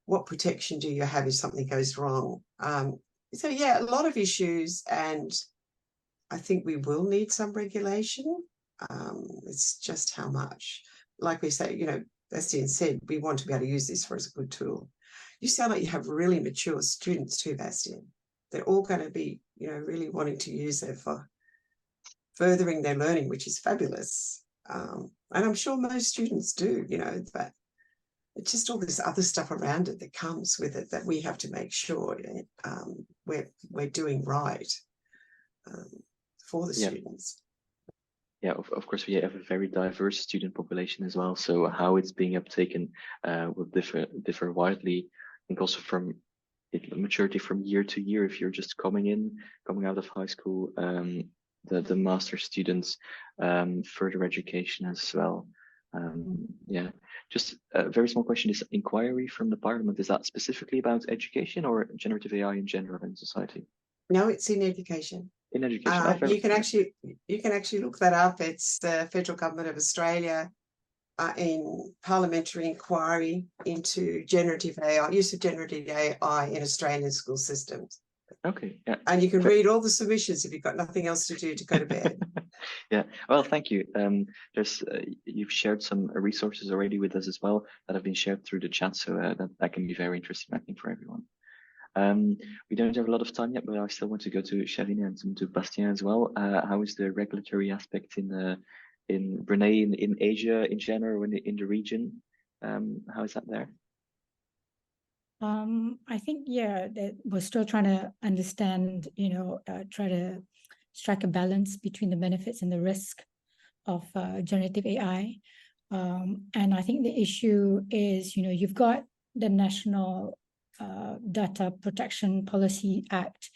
what protection do you have if something goes wrong? So, yeah, a lot of issues, and I think we will need some regulation. It's just how much. Like we say, you know, Bastien said, we want to be able to use this as a good tool. You sound like you have really mature students too, Bastien. They're all going to be, you know, really wanting to use it for furthering their learning, which is fabulous. And I'm sure most students do, you know, but it's just all this other stuff around it that comes with it that we have to make sure we're doing right for the students. Yeah, of course, we have a very diverse student population as well. So how it's being uptaken will differ widely. I think also from maturity from year to year. If you're just coming out of high school, the master students, further education as well. Yeah, just a very small question. Is inquiry from the Parliament, is that specifically about education or generative AI in general in society? No, it's in education. In education. You can actually look that up. It's the federal government of Australia in parliamentary inquiry into generative AI, use of generative AI in Australian school systems. Okay, yeah. And you can read all the submissions if you've got nothing else to do to go to bed. Yeah, well, thank you. You've shared some resources already with us as well that have been shared through the chat, so that can be very interesting, I think, for everyone. We don't have a lot of time yet, but I still want to go to Sharina and to Bastien as well. How is the regulatory aspect in Brunei, in Asia in general, in the region? How is that there? I think, yeah, that we're still trying to understand, you know, try to strike a balance between the benefits and the risk of generative AI. And I think the issue is, you know, you've got the National Data Protection Policy Act,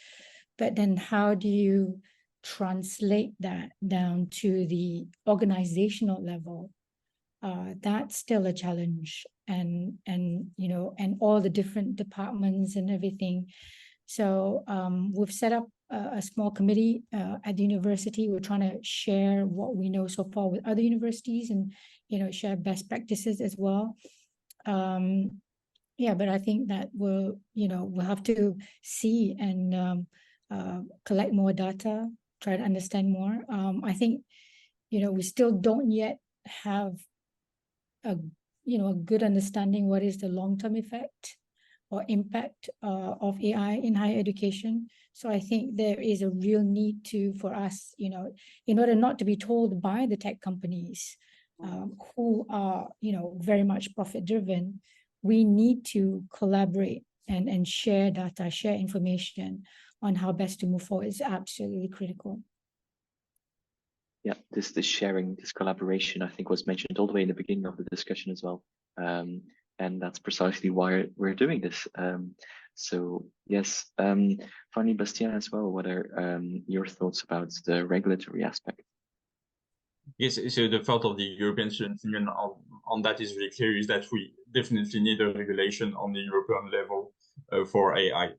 but then how do you translate that down to the organizational level? That's still a challenge, and you know, and all the different departments and everything. So we've set up a small committee at the university. We're trying to share what we know so far with other universities, and you know, share best practices as well. Yeah, but I think that we'll have to see and collect more data, try to understand more. I think, you know, we still don't yet have a good understanding what is the long-term effect or impact of AI in higher education. So I think there is a real need for us, you know, in order not to be told by the tech companies who are, you know, very much profit-driven, we need to collaborate and share data, share information on how best to move forward. Is absolutely critical. Yeah, this sharing, this collaboration, I think was mentioned all the way in the beginning of the discussion as well. And that's precisely why we're doing this. So yes, finally, Bastien as well, what are your thoughts about the regulatory aspect? Yes, so the thought of the European Student Union on that is really clear, is that we definitely need a regulation on the European level for AI.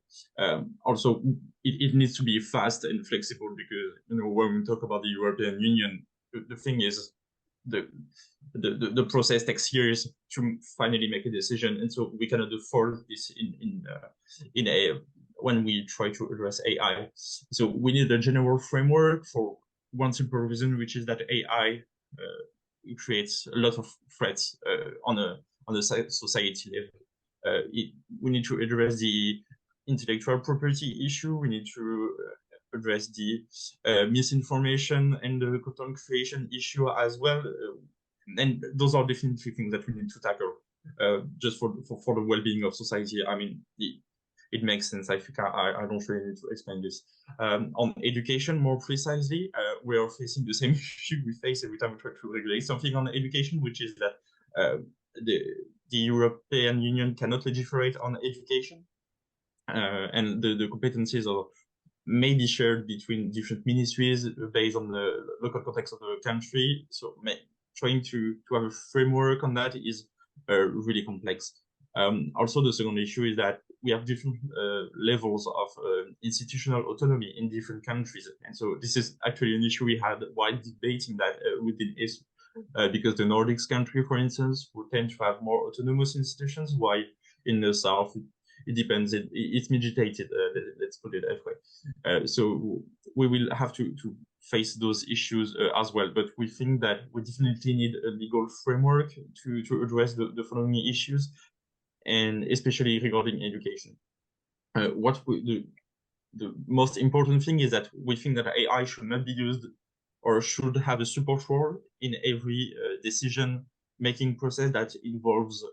Also, it needs to be fast and flexible, because, you know, when we talk about the European Union, the thing is the process takes years to finally make a decision, and so we cannot afford this in a when we try to address AI. So we need a general framework for one simple reason, which is that AI creates a lot of threats on a society level. We need to address the intellectual property issue. We need to address the misinformation and the content creation issue as well. And those are definitely things that we need to tackle just for the well-being of society. I mean, it makes sense. I think I don't really need to explain this. On education, more precisely, we are facing the same issue we face every time we try to regulate something on education, which is that the European Union cannot legislate on education, and the competencies may be shared between different ministries based on the local context of the country. So trying to have a framework on that is really complex. Also, the second issue is that we have different levels of institutional autonomy in different countries. And so this is actually an issue we had while debating that within ASEM, because the Nordics country, for instance, would tend to have more autonomous institutions, while in the South, it depends. It's mitigated, let's put it that way. So we will have to face those issues as well. But we think that we definitely need a legal framework to address the following issues, and especially regarding education. The most important thing is that we think that AI should not be used or should have a support role in every decision-making process that involves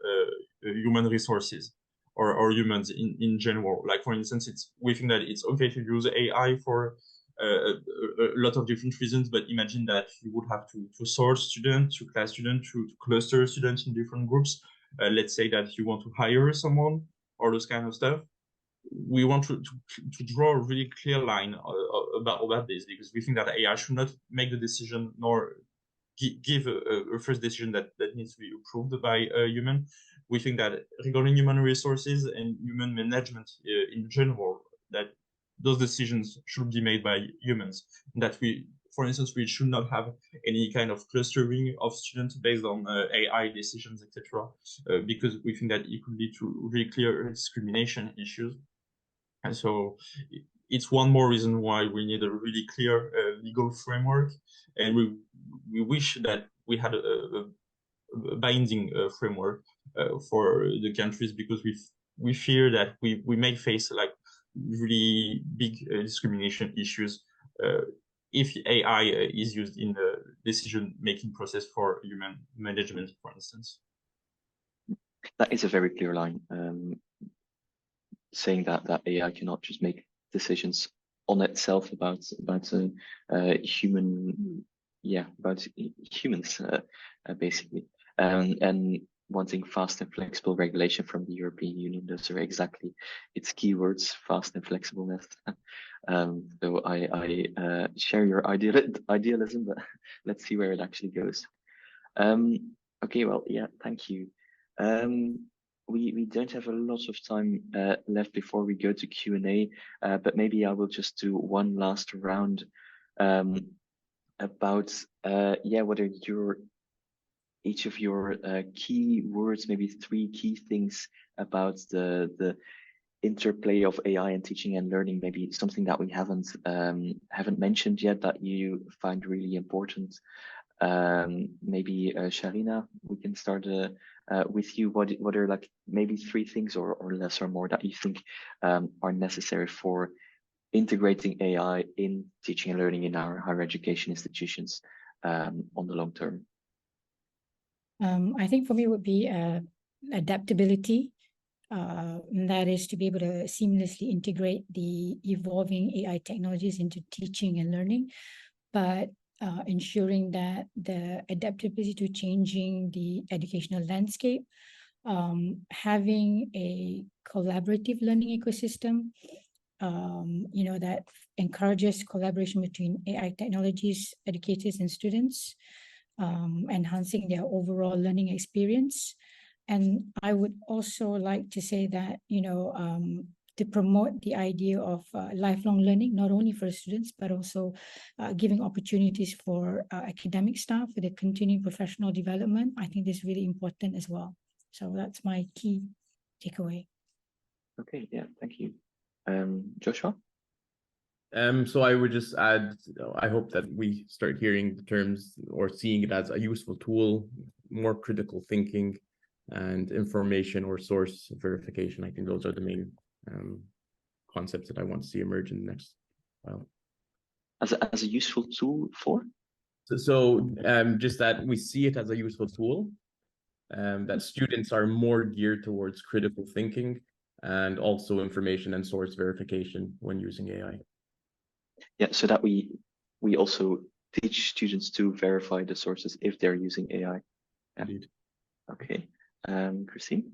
human resources or humans in general. Like, for instance, we think that it's okay to use AI for a lot of different reasons, but imagine that you would have to sort students, to class students, to cluster students in different groups. Let's say that you want to hire someone or those kind of stuff. We want to draw a really clear line about this, because we think that AI should not make the decision nor give a first decision that needs to be approved by a human. We think that regarding human resources and human management in general, that those decisions should be made by humans. That for instance, we should not have any kind of clustering of students based on AI decisions, etc., because we think that it could lead to really clear discrimination issues. And so it's one more reason why we need a really clear legal framework, and we wish that we had a binding framework for the countries, because we fear that we may face like really big discrimination issues if AI is used in the decision-making process for human management, for instance. That is a very clear line, saying that AI cannot just make decisions on itself about humans, basically, and wanting fast and flexible regulation from the European Union. Those are exactly its keywords: fast and flexibleness. So I share your idealism, but let's see where it actually goes. Okay, well, yeah, thank you. We don't have a lot of time left before we go to Q&A, but maybe I will just do one last round about what are each of your key words, maybe 3 key things about the interplay of AI and teaching and learning, maybe something that we haven't mentioned yet that you find really important. Maybe Sharina, we can start with you. What are like maybe 3 things or less or more that you think are necessary for integrating AI in teaching and learning in our higher education institutions on the long term? I think for me would be adaptability. That is to be able to seamlessly integrate the evolving AI technologies into teaching and learning, but ensuring that the adaptability to changing the educational landscape, having a collaborative learning ecosystem, that encourages collaboration between AI technologies, educators and students, enhancing their overall learning experience. And I would also like to say that, to promote the idea of lifelong learning, not only for students, but also giving opportunities for academic staff for their continuing professional development. I think this is really important as well. So that's my key takeaway. Okay, yeah, thank you. Joshua? So I would just add, I hope that we start hearing the terms or seeing it as a useful tool, more critical thinking and information or source verification. I think those are the main concepts that I want to see emerge in the next while. As a useful tool for? So just that we see it as a useful tool, that students are more geared towards critical thinking and also information and source verification when using AI. Yeah, so that we also teach students to verify the sources if they're using AI. Yeah. Indeed. Okay. Christine?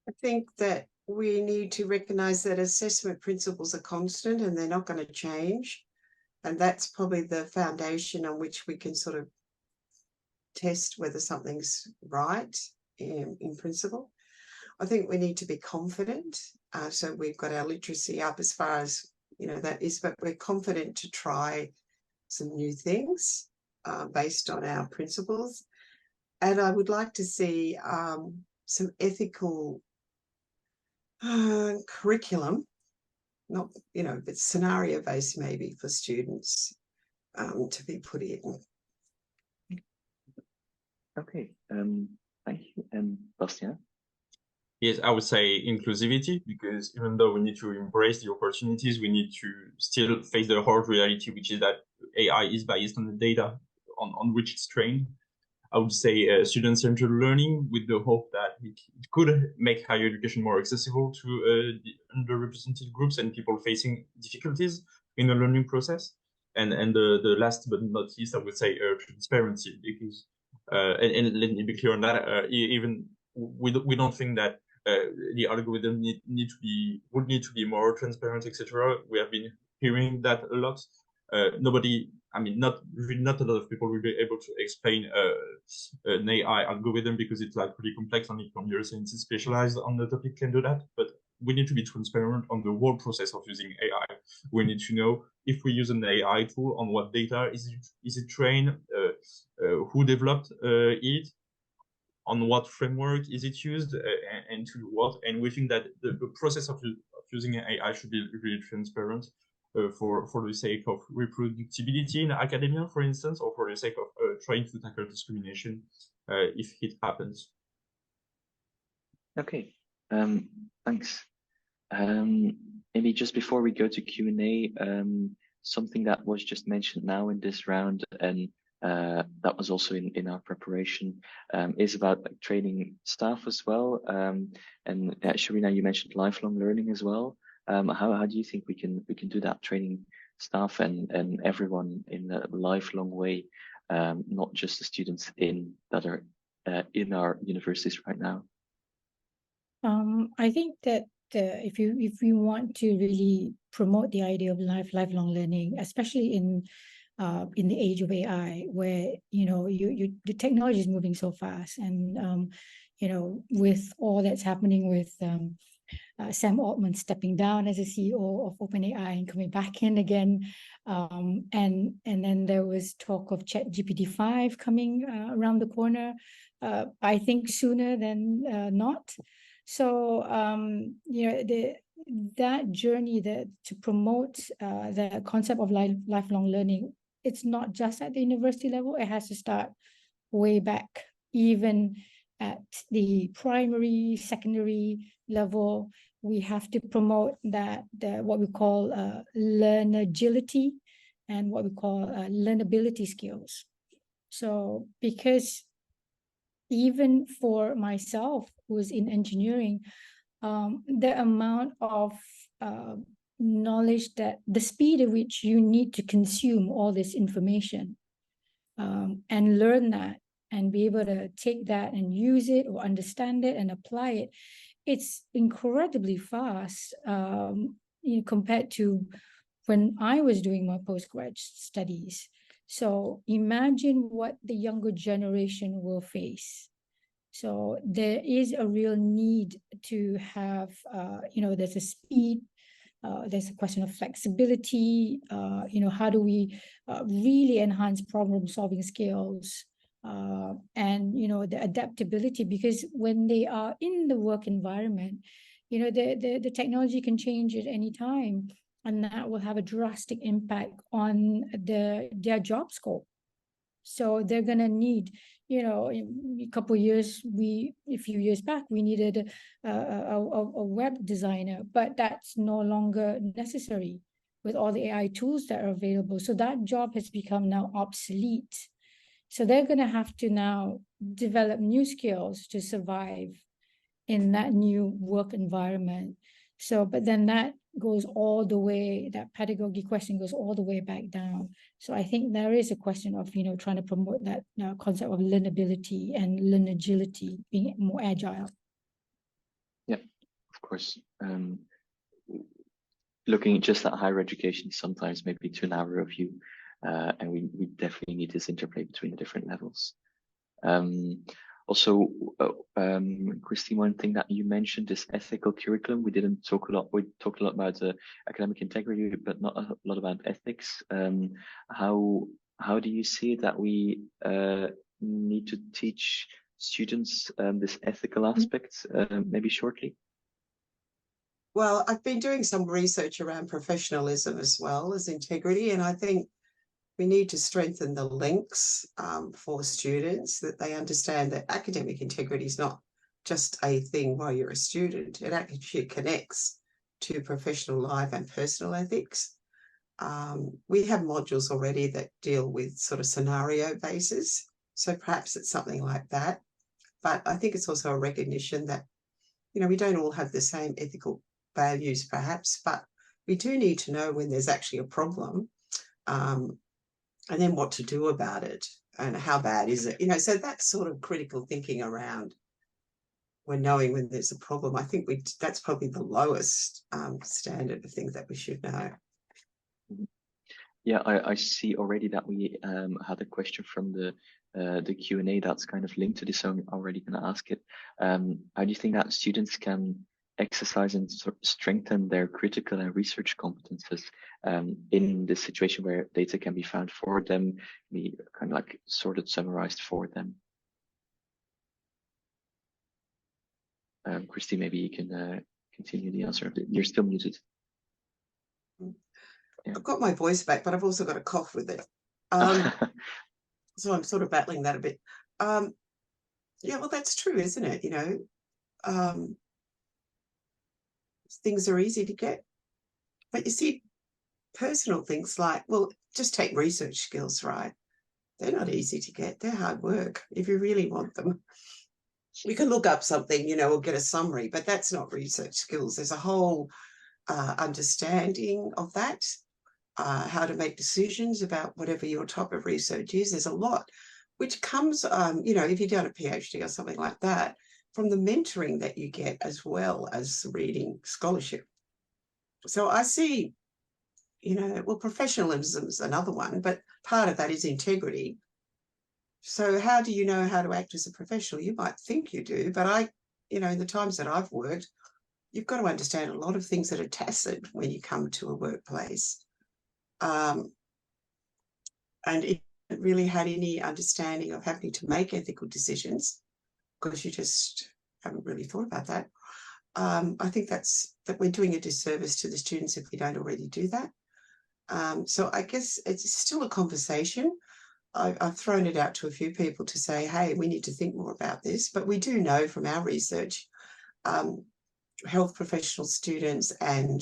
I think that we need to recognize that assessment principles are constant and they're not going to change. And that's probably the foundation on which we can sort of test whether something's right in principle. I think we need to be confident. So we've got our literacy up as far as, that is, but we're confident to try some new things based on our principles. And I would like to see some ethical curriculum, not, but scenario-based maybe for students to be put in. Okay, thank you. Bastien? Yes, I would say inclusivity, because even though we need to embrace the opportunities, we need to still face the hard reality, which is that AI is based on the data on which it's trained. I would say student-centered learning, with the hope that it could make higher education more accessible to the underrepresented groups and people facing difficulties in the learning process. And the last but not least, I would say transparency, because and let me be clear on that. Even we don't think that the algorithm would need to be more transparent, etc. We have been hearing that a lot. Not a lot of people will be able to explain an AI algorithm, because it's like pretty complex. Only computer scientists specialized on the topic can do that. But we need to be transparent on the whole process of using AI. We need to know if we use an AI tool, on what data is it trained, who developed it, on what framework is it used, and to what. And we think that the process of using AI should be really transparent, for the sake of reproducibility in academia, for instance, or for the sake of trying to tackle discrimination if it happens. Okay, thanks. Maybe just before we go to Q&A, something that was just mentioned now in this round, and that was also in our preparation, is about training staff as well. And Sharina, you mentioned lifelong learning as well. How do you think we can do that, training staff and everyone in a lifelong way, not just the students that are in our universities right now? I think that if we want to really promote the idea of lifelong learning, especially in the age of AI, where the technology is moving so fast, and with all that's happening with Sam Altman stepping down as a CEO of OpenAI and coming back in again, and then there was talk of ChatGPT-5 coming around the corner. I think sooner than not. So that journey to promote the concept of lifelong learning, it's not just at the university level. It has to start way back, even at the primary, secondary level. We have to promote that what we call learn agility and what we call learnability skills. So because even for myself, who's in engineering, the amount of knowledge, that the speed at which you need to consume all this information and learn that and be able to take that and use it or understand it and apply it, it's incredibly fast compared to when I was doing my postgrad studies. So imagine what the younger generation will face. So there is a real need to have, there's a speed, there's a question of flexibility, how do we really enhance problem-solving skills, and, the adaptability, because when they are in the work environment, the technology can change at any time, and that will have a drastic impact on their job scope. So they're going to need, a couple of years, a few years back, we needed a web designer, but that's no longer necessary with all the AI tools that are available. So that job has become now obsolete. So they're going to have to now develop new skills to survive in that new work environment. So, but then that goes all the way, that pedagogy question goes all the way back down. So I think there is a question of, trying to promote that concept of learnability and learn agility, being more agile. Yeah, of course. Looking just at higher education sometimes maybe too narrow a view, and we definitely need this interplay between the different levels. Also, Christine, one thing that you mentioned is ethical curriculum. We didn't talk a lot. We talked a lot about academic integrity, but not a lot about ethics. How do you see that we need to teach students this ethical aspect, maybe shortly? Well, I've been doing some research around professionalism as well as integrity, and I think we need to strengthen the links for students, that they understand that academic integrity is not just a thing while you're a student. It actually connects to professional life and personal ethics. We have modules already that deal with sort of scenario basis, so perhaps it's something like that. But I think it's also a recognition that, we don't all have the same ethical values perhaps, but we do need to know when there's actually a problem, and then what to do about it and how bad is it, so that's sort of critical thinking around when knowing when there's a problem. I think that's probably the lowest standard of things that we should know. Yeah, I see already that we had a question from the Q&A that's kind of linked to this, so I'm already going to ask it. How do you think that students can exercise and sort of strengthen their critical and research competences in this situation where data can be found for them, be kind of like sorted, summarized for them? Christine, maybe you can continue the answer. You're still muted. Yeah. I've got my voice back, but I've also got a cough with it. So I'm sort of battling that a bit. Yeah, well, that's true, isn't it? Things are easy to get. But you see, personal things like, well, just take research skills, right? They're not easy to get. They're hard work if you really want them. You can look up something, or get a summary, but that's not research skills. There's a whole understanding of that, how to make decisions about whatever your type of research is. There's a lot which comes, if you've done a PhD or something like that, from the mentoring that you get as well as reading scholarship. So I see, well, professionalism is another one, but part of that is integrity. So how do you know how to act as a professional? You might think you do, but in the times that I've worked, you've got to understand a lot of things that are tacit when you come to a workplace. And if you really had any understanding of having to make ethical decisions, because you just haven't really thought about that, I think that we're doing a disservice to the students if we don't already do that. So I guess it's still a conversation. I've thrown it out to a few people to say, hey, we need to think more about this. But we do know from our research, health professional students and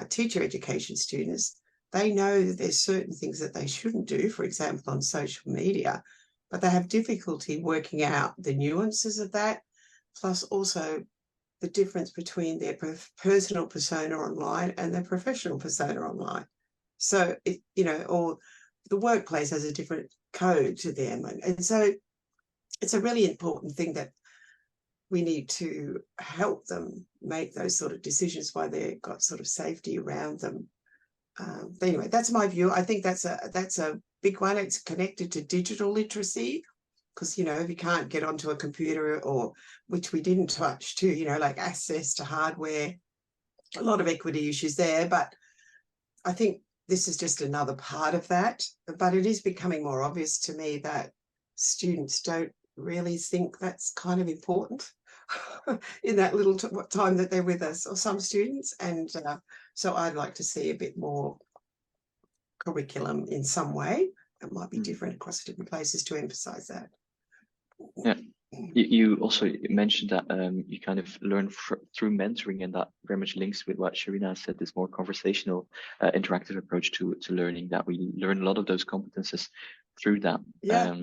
teacher education students, they know that there's certain things that they shouldn't do, for example, on social media, but they have difficulty working out the nuances of that, plus also the difference between their personal persona online and their professional persona online. So, or the workplace has a different code to them. And so it's a really important thing that we need to help them make those sort of decisions while they've got sort of safety around them. But anyway, that's my view. I think that's a big one. It's connected to digital literacy, because, if you can't get onto a computer, or which we didn't touch too, like access to hardware, a lot of equity issues there. But I think this is just another part of that. But it is becoming more obvious to me that students don't really think that's kind of important in that little time that they're with us, or some students. And so I'd like to see a bit more curriculum in some way. It might be different across different places to emphasize that. Yeah. You also mentioned that you kind of learn through mentoring, and that very much links with what Sharina said, this more conversational, interactive approach to learning, that we learn a lot of those competences through that. Yeah.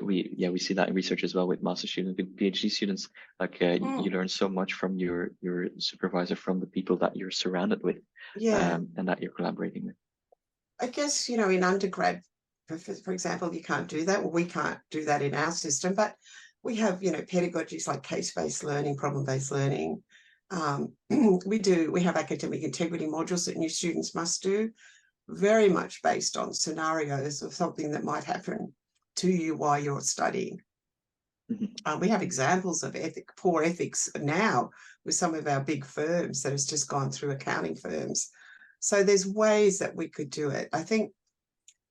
We see that in research as well with master students, with PhD students. Like you learn so much from your supervisor, from the people that you're surrounded with, and that you're collaborating with. I guess, you know, in undergrad, for example, you can't do that. Well, we can't do that in our system, but we have, you know, pedagogies like case-based learning, problem-based learning. We have academic integrity modules that new students must do, very much based on scenarios of something that might happen to you while you're studying. We have examples of poor ethics now with some of our big firms that has just gone through, accounting firms. So there's ways that we could do it. I think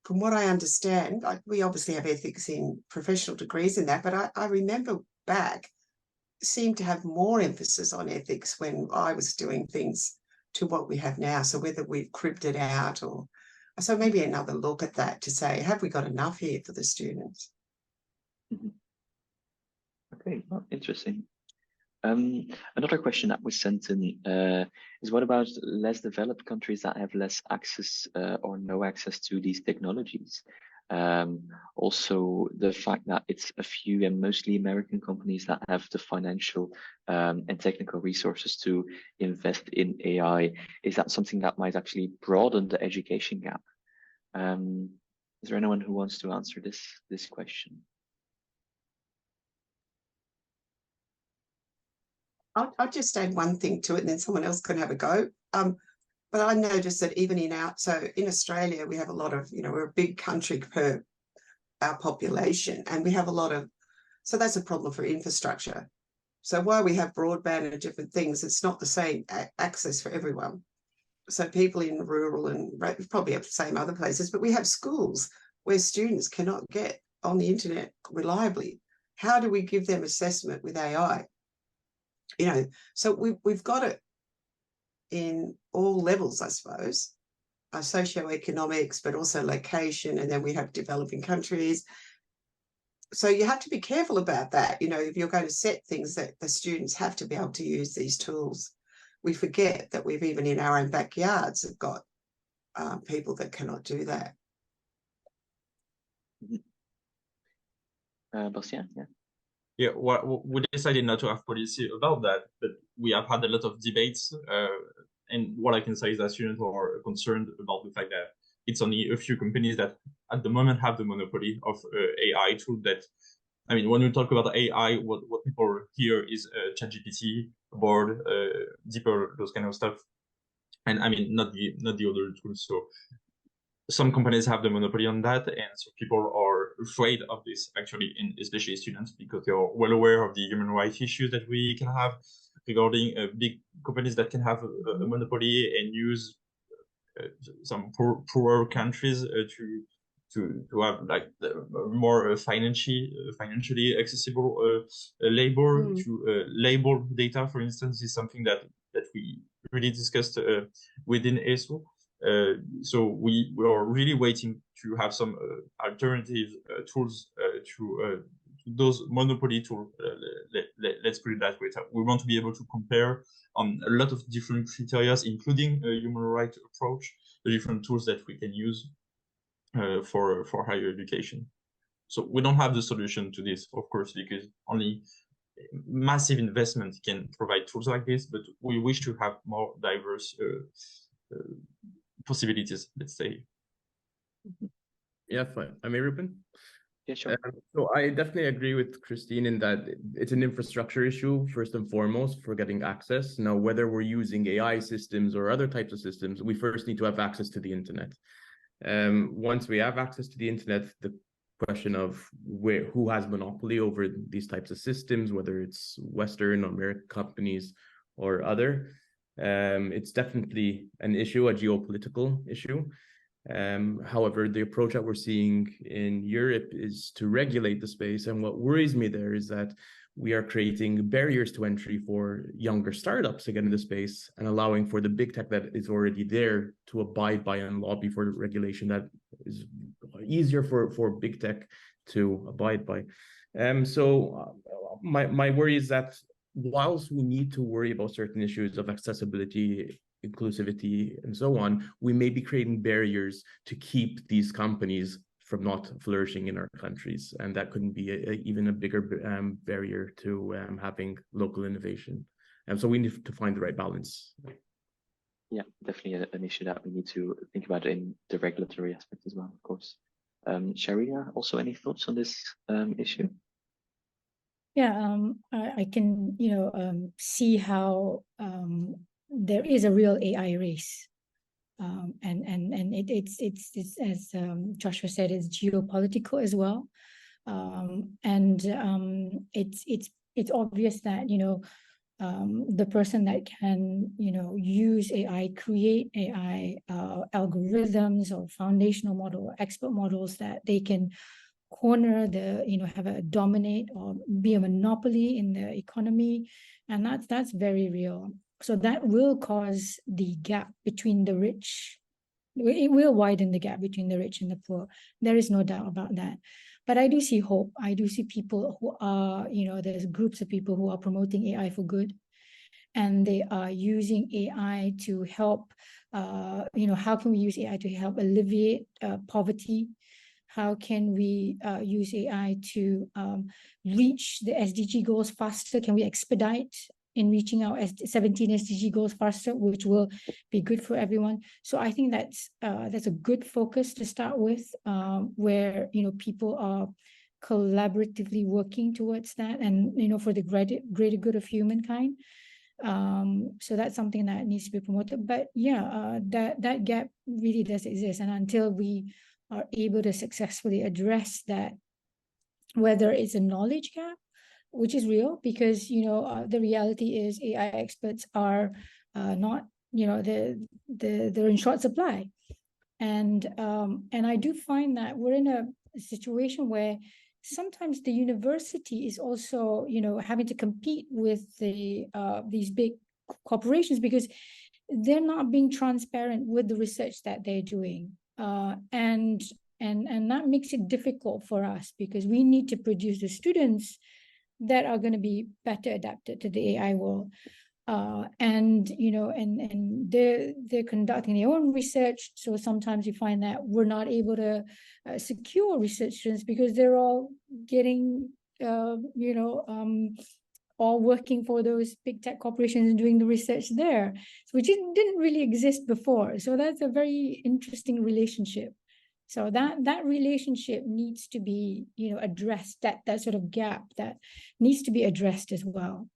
from what I understand, we obviously have ethics in professional degrees in that, but I remember back, seemed to have more emphasis on ethics when I was doing things to what we have now. So whether we've cribbed it out, or so maybe another look at that to say, have we got enough here for the students? Okay, well, interesting. Another question that was sent in is, what about less developed countries that have less access or no access to these technologies? Also, the fact that it's a few and mostly American companies that have the financial and technical resources to invest in AI, is that something that might actually broaden the education gap? Is there anyone who wants to answer this question? I'll just add one thing to it, and then someone else can have a go. But I noticed that even in Australia, we have a lot of, you know, we're a big country per our population, and we have a lot of, so that's a problem for infrastructure. So while we have broadband and different things, it's not the same access for everyone. So people in rural and probably have the same other places, but we have schools where students cannot get on the internet reliably. How do we give them assessment with AI? You know, so we've got it in all levels, I suppose, socioeconomics, but also location, and then we have developing countries. So you have to be careful about that. You know, if you're going to set things that the students have to be able to use these tools, we forget that we've even in our own backyards have got people that cannot do that. Bastien, yeah. Yeah, well, we decided not to have policy about that, but we have had a lot of debates. And what I can say is that students are concerned about the fact that it's only a few companies that at the moment have the monopoly of AI tool. That, I mean, when we talk about AI, what people hear is ChatGPT, Board, Deeper, those kind of stuff. And I mean, not the other tools. So some companies have the monopoly on that, and so people are afraid of this, actually, and especially students, because they are well aware of the human rights issues that we can have regarding big companies that can have a monopoly and use some poorer countries to have like more financially accessible labor to label data, for instance, is something that we really discussed within ASEM. So we are really waiting to have some alternative tools to those monopoly tools. Let's put it that way. We want to be able to compare on a lot of different criteria, including a human rights approach, the different tools that we can use for higher education. So we don't have the solution to this, of course, because only massive investment can provide tools like this, but we wish to have more diverse possibilities, let's say. Yeah, fine. I may, Ruben? Yeah, sure. So I definitely agree with Christine in that it's an infrastructure issue, first and foremost, for getting access. Now, whether we're using AI systems or other types of systems, we first need to have access to the internet. Once we have access to the internet, the question of who has monopoly over these types of systems, whether it's Western or American companies or other, it's definitely an issue, a geopolitical issue. However, the approach that we're seeing in Europe is to regulate the space. And what worries me there is that we are creating barriers to entry for younger startups to get into the space and allowing for the big tech that is already there to abide by and lobby for regulation that is easier for big tech to abide by. So my worry is that whilst we need to worry about certain issues of accessibility, inclusivity, and so on, we may be creating barriers to keep these companies from not flourishing in our countries. And that couldn't be even a bigger barrier to having local innovation. And so we need to find the right balance. Yeah, definitely an issue that we need to think about in the regulatory aspect as well, of course. Sharina, also any thoughts on this issue? Yeah, I can, see how there is a real AI race, and it's as Joshua said, it's geopolitical as well, and it's obvious that the person that can use AI, create AI algorithms or foundational model, expert models that they can corner have a dominate or be a monopoly in the economy, and that's very real. So that will cause the gap between the rich. It will widen the gap between the rich and the poor. There is no doubt about that. But I do see hope. I do see people who are, there's groups of people who are promoting AI for good, and they are using AI to help. How can we use AI to help alleviate poverty? How can we use AI to reach the SDG goals faster? Can we expedite in reaching our 17 SDG goals faster, which will be good for everyone? So I think that's a good focus to start with, where people are collaboratively working towards that, and for the greater good of humankind. So that's something that needs to be promoted. But yeah, that gap really does exist, and until we are able to successfully address that, whether it's a knowledge gap, which is real, because the reality is AI experts are not, they're in short supply, and I do find that we're in a situation where sometimes the university is also having to compete with these big corporations because they're not being transparent with the research that they're doing. And that makes it difficult for us, because we need to produce the students that are going to be better adapted to the AI world. And they're conducting their own research. So sometimes you find that we're not able to secure research students because they're all getting, all working for those big tech corporations and doing the research there, which didn't really exist before. So that's a very interesting relationship. So that relationship needs to be, addressed. That sort of gap that needs to be addressed as well.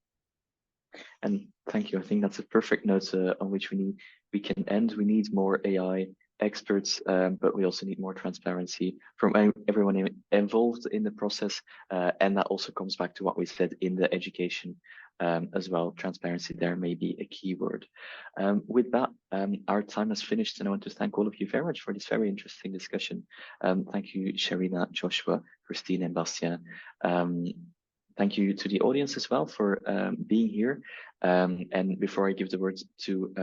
And thank you. I think that's a perfect note on which we can end. We need more AI experts, but we also need more transparency from everyone involved in the process. And that also comes back to what we said in the education as well. Transparency there may be a key word. With that, our time has finished, and I want to thank all of you very much for this very interesting discussion. Thank you, Sharina, Joshua, Christine, and Bastien. Thank you to the audience as well for being here. And before I give the words to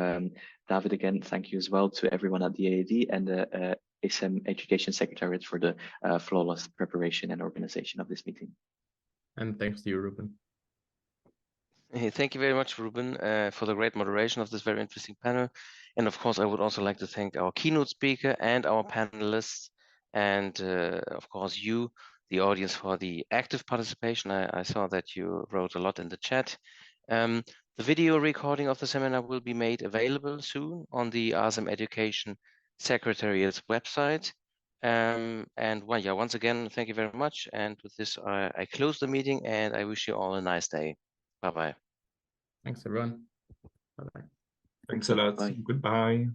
David again, thank you as well to everyone at the DAAD and the ASEM Education Secretariat for the flawless preparation and organization of this meeting. And thanks to you, Ruben. Hey, thank you very much, Ruben, for the great moderation of this very interesting panel. And of course, I would also like to thank our keynote speaker and our panelists, and of course, you, the audience, for the active participation. I saw that you wrote a lot in the chat. The video recording of the seminar will be made available soon on the ASEM Education Secretariat's website. And well, yeah, once again, thank you very much. And with this, I close the meeting, and I wish you all a nice day. Bye-bye. Thanks, everyone. Bye-bye. Thanks a lot. Bye. Goodbye.